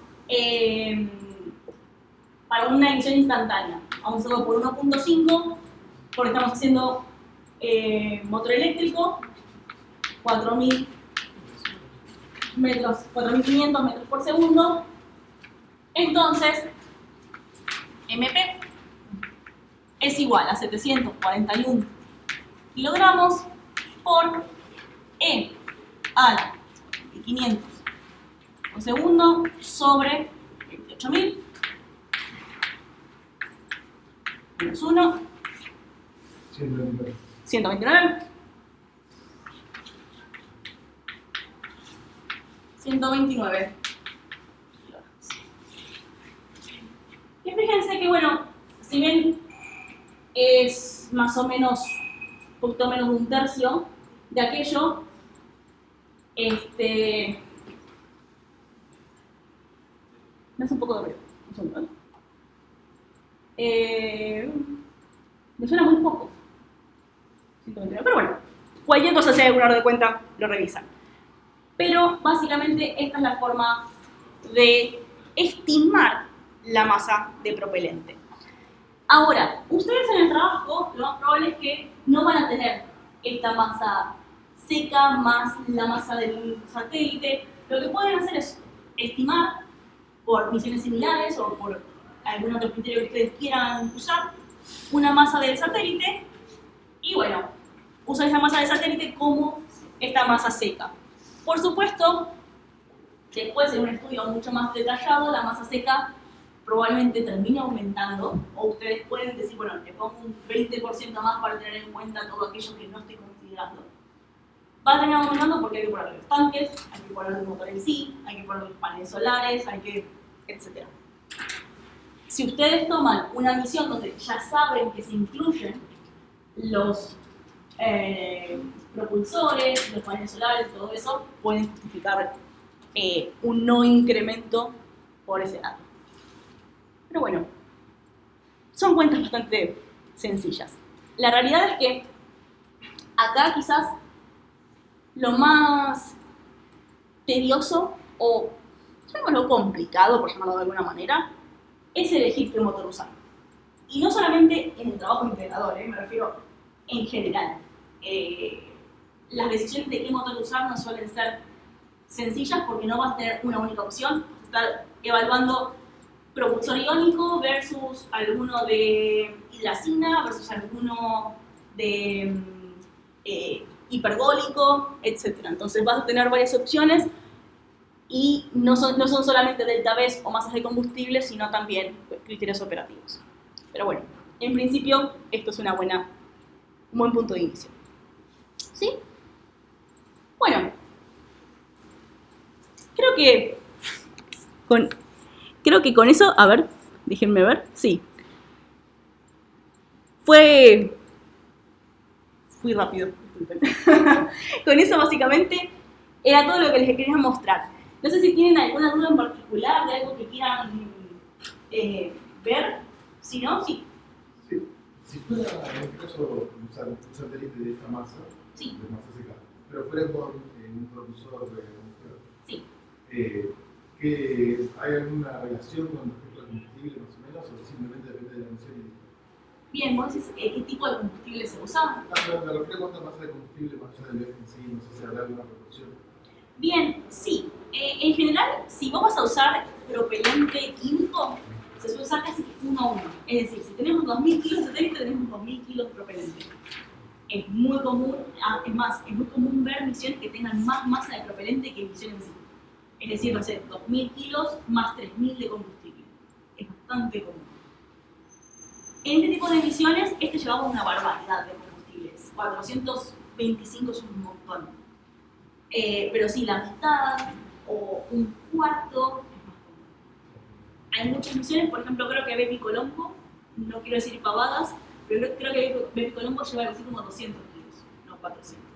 para una emisión instantánea. Vamos a hacerlo por 1.5, porque estamos haciendo motor eléctrico, 4000 metros, 4500 metros por segundo. Entonces, MP es igual a 741 kilogramos por E a la 500 por segundo sobre 28.000 menos 1, 129. 129, 129 kilogramos. Y fíjense que, bueno, si bien es más o menos, un poquito menos de un tercio de aquello, me hace un poco de ruido. Un segundo, ¿no? Me suena muy poco. 129, pero bueno, cualquier cosa, si hay algún error de cuenta, lo revisan. Pero básicamente esta es la forma de estimar la masa de propelente. Ahora, ustedes en el trabajo, lo más probable es que no van a tener esta masa seca más la masa del satélite. Lo que pueden hacer es estimar por misiones similares o por algún otro criterio que ustedes quieran usar una masa del satélite y, bueno, usan esa masa del satélite como esta masa seca. Por supuesto, después en un estudio mucho más detallado, la masa seca probablemente termine aumentando, o ustedes pueden decir, bueno, le pongo un 20% más para tener en cuenta todo aquello que no estoy considerando. Va a terminar aumentando porque hay que ponerle los tanques, hay que ponerle el motor en sí, hay que ponerle los paneles solares, hay que, etc. Si ustedes toman una misión donde ya saben que se incluyen los propulsores, los paneles solares, todo eso, pueden justificar un no incremento por ese lado. Pero bueno, son cuentas bastante sencillas. La realidad es que acá quizás lo más tedioso o, llamémoslo complicado, por llamarlo de alguna manera, es elegir qué motor usar. Y no solamente en el trabajo integrador, me refiero en general. Las decisiones de qué motor usar no suelen ser sencillas porque no vas a tener una única opción. Vas a estar evaluando propulsor iónico versus alguno de hidracina versus alguno de hipergólico, etc. Entonces vas a tener varias opciones y no son solamente delta B o masas de combustible, sino también criterios operativos. Pero bueno, en principio esto es un buen punto de inicio. ¿Sí? Bueno, creo que con eso, a ver, déjenme ver, sí. Fui rápido, disculpen. Con eso básicamente era todo lo que les quería mostrar. No sé si tienen alguna duda en particular de algo que quieran ver. Si no, sí. Sí. Si fuera, en este caso, usar un satélite de esta masa, Sí. de masa seca, pero fuera con un propulsor de combustión, Sí. ¿hay alguna relación con respecto al combustible más o menos, o simplemente depende de la misión? Bien, vos decís qué tipo de combustible se usa. Me refiero a cuánta masa de combustible más allá del viaje en sí, no sé si habrá alguna proporción. Bien, sí. En general, si vos vas a usar propelente químico, se suele usar casi 1 a 1. Es decir, si tenemos 2000 kilos de satélite, tenemos 2000 kilos de propelente. Es muy común, es más, es muy común ver misiones que tengan más masa de propelente que misión en sí. Es decir, no sé, 2000 kilos más 3000 de combustible. Es bastante común. En este tipo de misiones, este llevaba una barbaridad de combustibles. 425 es un montón. Pero sí, la mitad o un cuarto es más común. Hay muchas misiones, por ejemplo, creo que Bepi Colombo, no quiero decir pavadas, pero creo que Bepi Colombo lleva algo así como 200 kilos, no 400.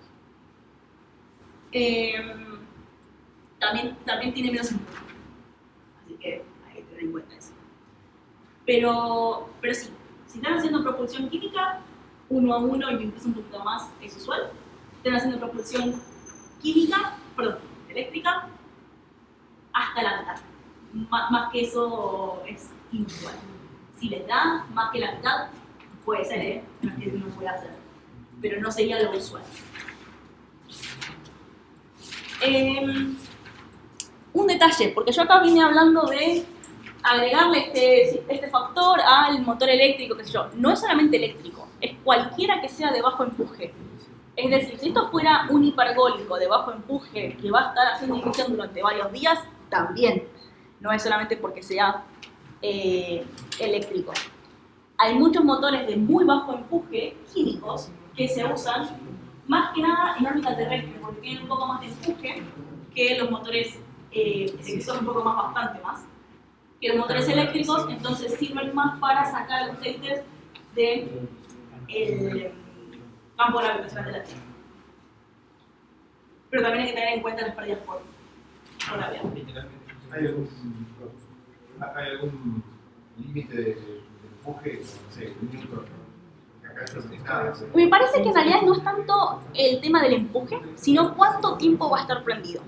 También tiene menos empuje. Así que hay que tener en cuenta eso. Pero sí, si están haciendo propulsión química, 1 a 1 y incluso un poquito más es usual. Si están haciendo propulsión eléctrica, hasta la mitad. Más que eso es inusual. Si les da más que la mitad, puede ser, no es que no puede hacer, pero no sería lo usual. Un detalle, porque yo acá vine hablando de agregarle este factor al motor eléctrico, qué sé yo. No es solamente eléctrico, es cualquiera que sea de bajo empuje. Es decir, si esto fuera un hipergólico de bajo empuje que va a estar haciendo ignición durante varios días, también. No es solamente porque sea eléctrico. Hay muchos motores de muy bajo empuje químicos que se usan más que nada en órbita terrestre, porque tienen un poco más de empuje que los motores que son un poco bastante más que los motores eléctricos, entonces sirven más para sacar los aceites del campo gravitacional de la Tierra. Pero también hay que tener en cuenta las pérdidas por gravedad. ¿Hay algún límite de empuje? No sé, un newton. Me parece que en realidad no es tanto el tema del empuje, sino cuánto tiempo va a estar prendido.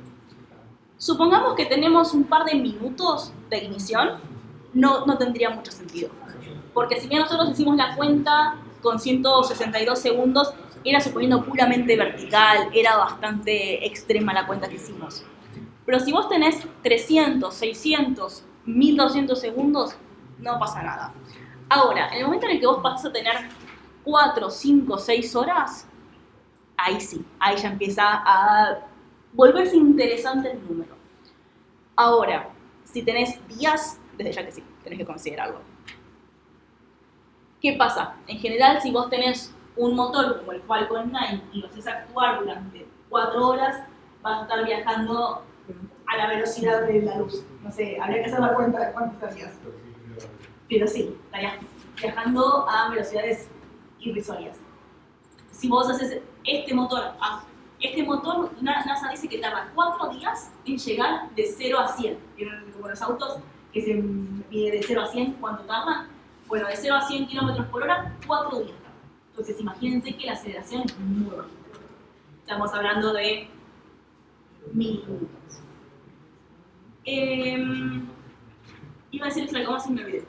Supongamos que tenemos un par de minutos de ignición, no tendría mucho sentido. Porque si bien nosotros hicimos la cuenta con 162 segundos, era suponiendo puramente vertical, era bastante extrema la cuenta que hicimos. Pero si vos tenés 300, 600, 1200 segundos, no pasa nada. Ahora, en el momento en el que vos pasás a tener 4, 5, 6 horas, ahí sí, ahí ya empieza a volverse interesante el número. Ahora, si tenés días, desde ya que sí, tenés que considerarlo. ¿Qué pasa? En general, si vos tenés un motor como el Falcon 9 y lo haces actuar durante 4 horas, vas a estar viajando a la velocidad de la luz. No sé, habría que hacer la cuenta de cuánto estarías. Pero sí, estarías viajando a velocidades irrisorias. Si vos haces este motor, NASA dice que tarda 4 días en llegar de 0 a 100. ¿Vieron como los autos que se mide de 0 a 100 cuánto tardan? Bueno, de 0 a 100 km por hora, 4 días tardan. Entonces imagínense que la aceleración es muy bajita. Estamos hablando de milisegundos. Iba a decirles algo más y me olvidé.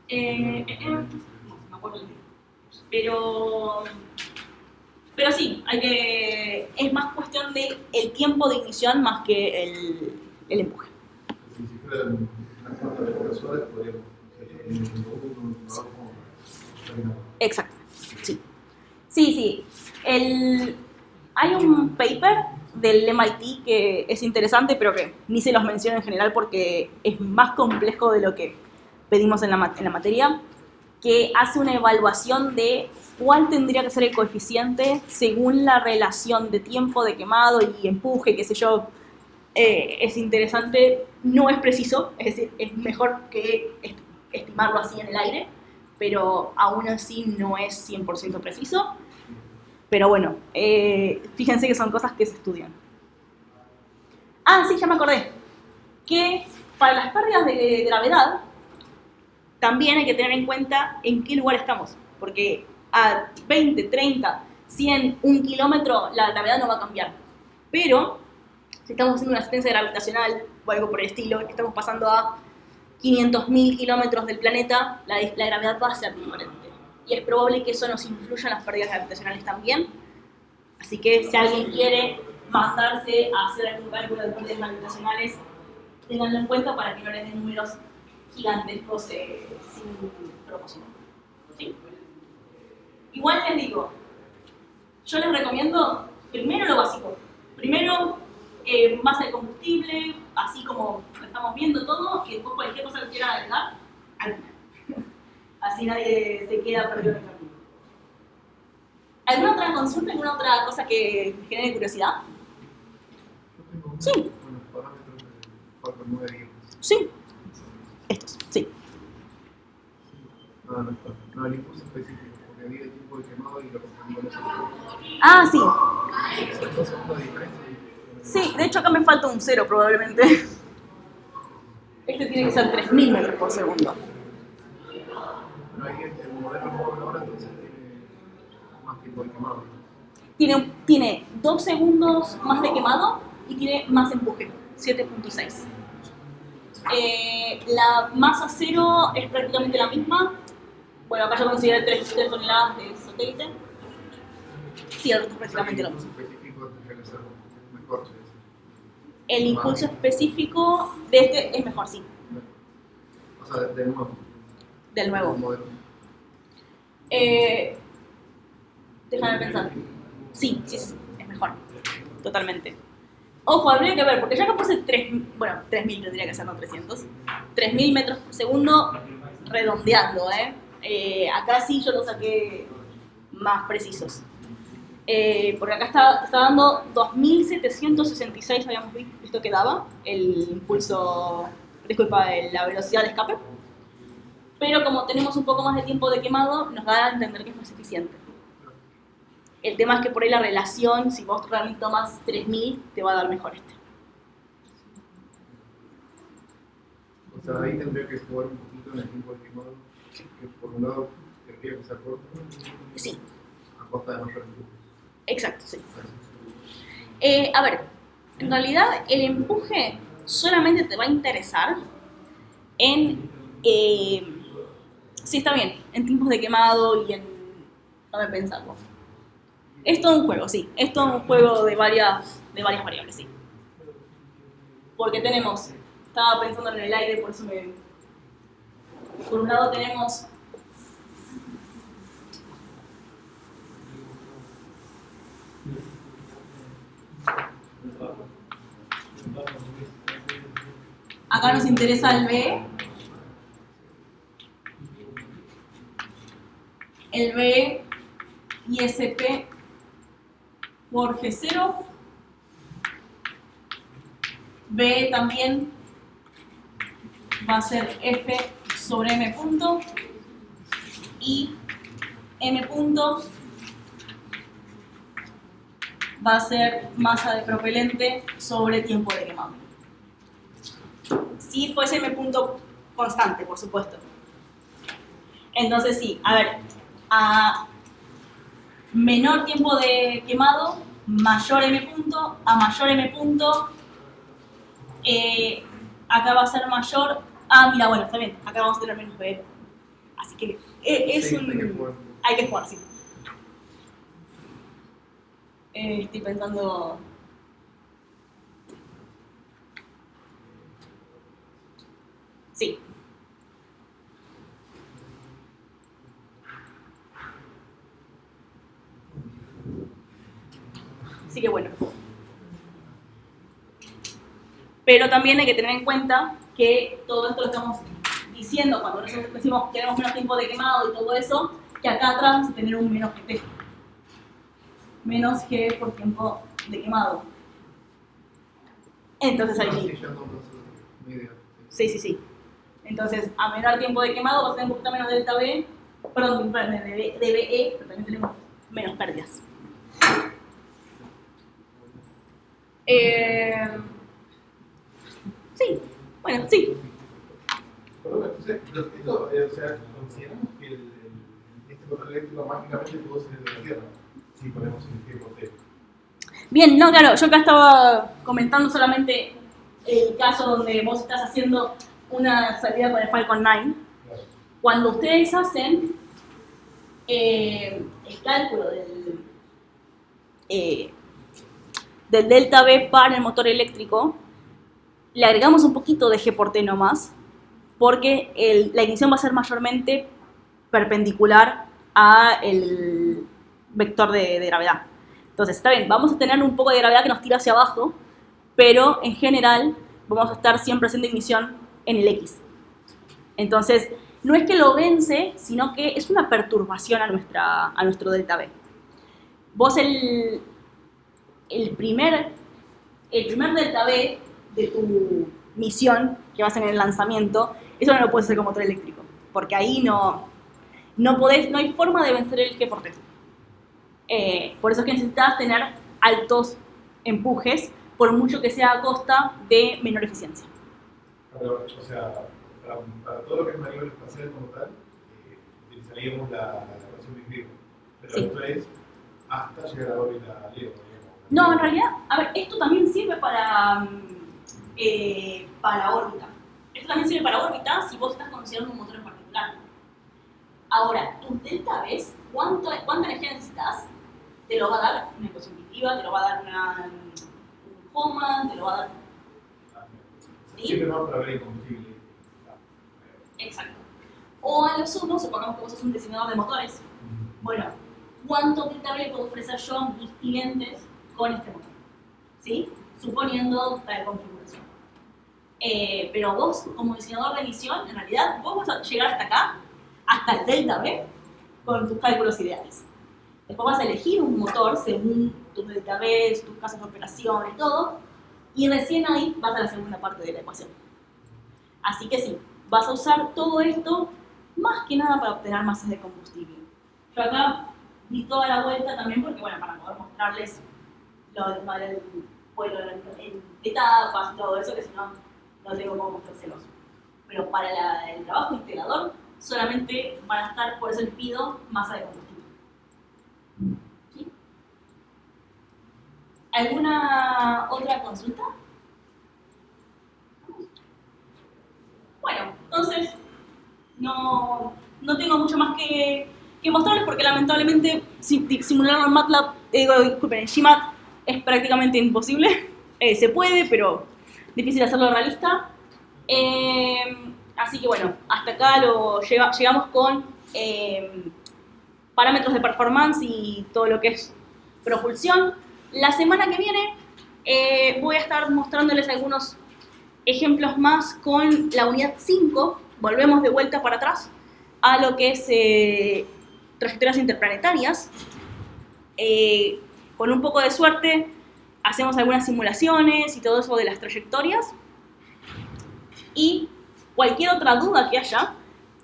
No me acuerdo el día. Pero sí, es más cuestión de el tiempo de ignición más que el empuje. Si fueran unas cuantas de pocas horas, podríamos Exacto, sí. Sí. Hay un paper del MIT que es interesante, pero que ni se los menciono en general porque es más complejo de lo que pedimos en la materia, que hace una evaluación de cuál tendría que ser el coeficiente según la relación de tiempo de quemado y empuje, qué sé yo. Es interesante, no es preciso, es decir, es mejor que estimarlo así en el aire, pero aún así no es 100% preciso. Pero bueno, fíjense que son cosas que se estudian. Ah, sí, ya me acordé. Que para las pérdidas de gravedad, también hay que tener en cuenta en qué lugar estamos. Porque a 20, 30, 100, 1 kilómetro, la gravedad no va a cambiar. Pero, si estamos haciendo una asistencia gravitacional o algo por el estilo, que estamos pasando a 500.000 kilómetros del planeta, la gravedad va a ser diferente. Y es probable que eso nos influya en las pérdidas gravitacionales también. Así que si alguien quiere mandarse a hacer algún cálculo de pérdidas gravitacionales, tenganlo en cuenta para que no les den números gigantescos sin propósito. ¿Sí? Igual les digo, yo les recomiendo primero lo básico. Primero masa de combustible, así como estamos viendo todo, y después cualquier cosa que quieran agregar, al final. así nadie se queda perdido en el camino. ¿Alguna otra consulta, alguna otra cosa que me genere curiosidad? Yo tengo Sí. unos parámetros del Falcon 9 Guild. Sí. Estos, sí. No está. No, el impulso específico, porque vi el tiempo de quemado y lo confundí con eso. Ah, sí. Son 2 segundos de diferencia. Sí, de hecho acá me falta un 0 probablemente. Este tiene que ser 3000 metros por segundo. Bueno, ahí el modelo nuevo ahora entonces tiene más tiempo de quemado. Tiene 2 segundos más de quemado y tiene más empuje, 7.6. La masa cero es prácticamente la misma. Bueno, acá yo consideré 3 toneladas de satélite. Sí, el resto es prácticamente lo mismo. Específico tendría que ser mejor. ¿Sí? El impulso específico de este es mejor, sí, O sea, de nuevo. del nuevo. El modelo. Déjame pensar. Sí, es mejor. Totalmente. Ojo, habría que ver, porque ya que puse 3000 tendría que ser, no 300. 3000 metros por segundo, redondeando, acá sí yo lo saqué más precisos. Porque acá está dando 2766, habíamos visto que daba el impulso, disculpa, la velocidad de escape. Pero como tenemos un poco más de tiempo de quemado, nos da a entender que es más eficiente. El tema es que por ahí la relación, si vos realmente tomas 3000, te va a dar mejor este. O sea, ahí tendría que jugar un poquito en el tiempo de quemado, que por un lado tendría que ser corto, Sí, a costa de mayor empuje. exacto, sí. A ver, en realidad el empuje solamente te va a interesar en, sí está bien, en tiempos de quemado y en, déjame pensarlo. Es todo un juego, sí, es todo un juego de varias variables, sí. Porque tenemos, estaba pensando en el aire, por eso por un lado tenemos acá nos interesa el B. El B ISP por G0. B también va a ser F sobre M punto. Y M punto va a ser masa de propelente sobre tiempo de quemado. Si fuese M punto constante, por supuesto. Entonces sí, a ver, a menor tiempo de quemado, mayor M punto, a mayor M punto, acá va a ser mayor, mira, bueno, está bien, acá vamos a tener menos B. Así que es Sí, un... Hay que jugar, sí. Estoy pensando... Sí. Así que bueno. Pero también hay que tener en cuenta que todo esto lo estamos diciendo cuando nosotros decimos que queremos menos tiempo de quemado y todo eso, que acá atrás vamos a tener un menos GT. Menos G por tiempo de quemado. Entonces ahí sí. Sí. Entonces, a menor tiempo de quemado vas a tener un poquito menos delta B, perdón, de BE, pero también tenemos menos pérdidas. Sí, bueno, sí. Perdón, entonces, esto, o sea, consideramos que este motor eléctrico mágicamente pudo salir de la Tierra, si ponemos el tiempo T. Bien, no, claro, yo acá estaba comentando solamente el caso donde vos estás haciendo una salida con el Falcon 9. Claro. Cuando ustedes hacen el cálculo del delta B para el motor eléctrico, le agregamos un poquito de G por T nomás, porque la ignición va a ser mayormente perpendicular al vector de gravedad. Entonces, está bien, vamos a tener un poco de gravedad que nos tira hacia abajo, pero en general vamos a estar siempre haciendo ignición en el X. Entonces, no es que lo vence, sino que es una perturbación a nuestro delta V. Vos el primer delta V de tu misión, que vas en el lanzamiento, eso no lo puedes hacer con motor eléctrico, porque ahí no hay forma de vencer el G por T. Por eso es que necesitas tener altos empujes, por mucho que sea a costa de menor eficiencia. Pero, o sea, para todo lo que es maniobra espacial como tal, utilizaríamos la ecuación de Green. Pero Sí. esto es hasta llegar a órbita LEO. No, en realidad, a ver, esto también sirve para órbita. Esto también sirve para órbita si vos estás considerando un motor en particular. Ahora, tu delta V, ¿cuánta energía necesitas? Te lo va a dar una ecuación intuitiva, te lo va a dar un Hohmann, te lo va a dar... ¿Sí? Siempre vamos para ver el combustible. Exacto. O a lo sumo, supongamos que vos sos un diseñador de motores. Bueno, ¿cuánto delta V le puedo ofrecer yo a mis clientes con este motor? ¿Sí? Suponiendo tal configuración. Pero vos, como diseñador de misión, en realidad, vos vas a llegar hasta acá, hasta el delta V, con tus cálculos ideales. Después vas a elegir un motor según tus delta V, tus casos de operación y todo, y recién ahí vas a la segunda parte de la ecuación. Así que sí, vas a usar todo esto más que nada para obtener masas de combustible. Yo acá di toda la vuelta también porque, bueno, para poder mostrarles lo del vuelo en etapas y todo eso, que si no, no tengo cómo mostrárselos. Pero para el trabajo integrador, solamente van a estar, por eso les pido masa de combustible. ¿Sí? ¿Alguna otra consulta? Bueno, entonces no tengo mucho más que mostrarles porque lamentablemente simularlo en MATLAB, disculpen, en GMAT es prácticamente imposible. Se puede, pero difícil hacerlo realista. Así que bueno, hasta acá llegamos con parámetros de performance y todo lo que es propulsión. La semana que viene voy a estar mostrándoles algunos ejemplos más con la unidad 5. Volvemos de vuelta para atrás a lo que es trayectorias interplanetarias. Con un poco de suerte hacemos algunas simulaciones y todo eso de las trayectorias. Y cualquier otra duda que haya,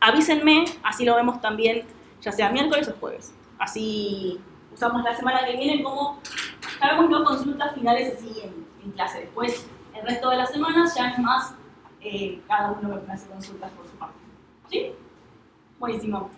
avísenme, así lo vemos también, ya sea miércoles o jueves. Así usamos la semana que viene como, ya vemos las consultas finales así en clase. Después, el resto de las semanas ya es más cada uno que hace consultas por su parte. ¿Sí? Buenísimo.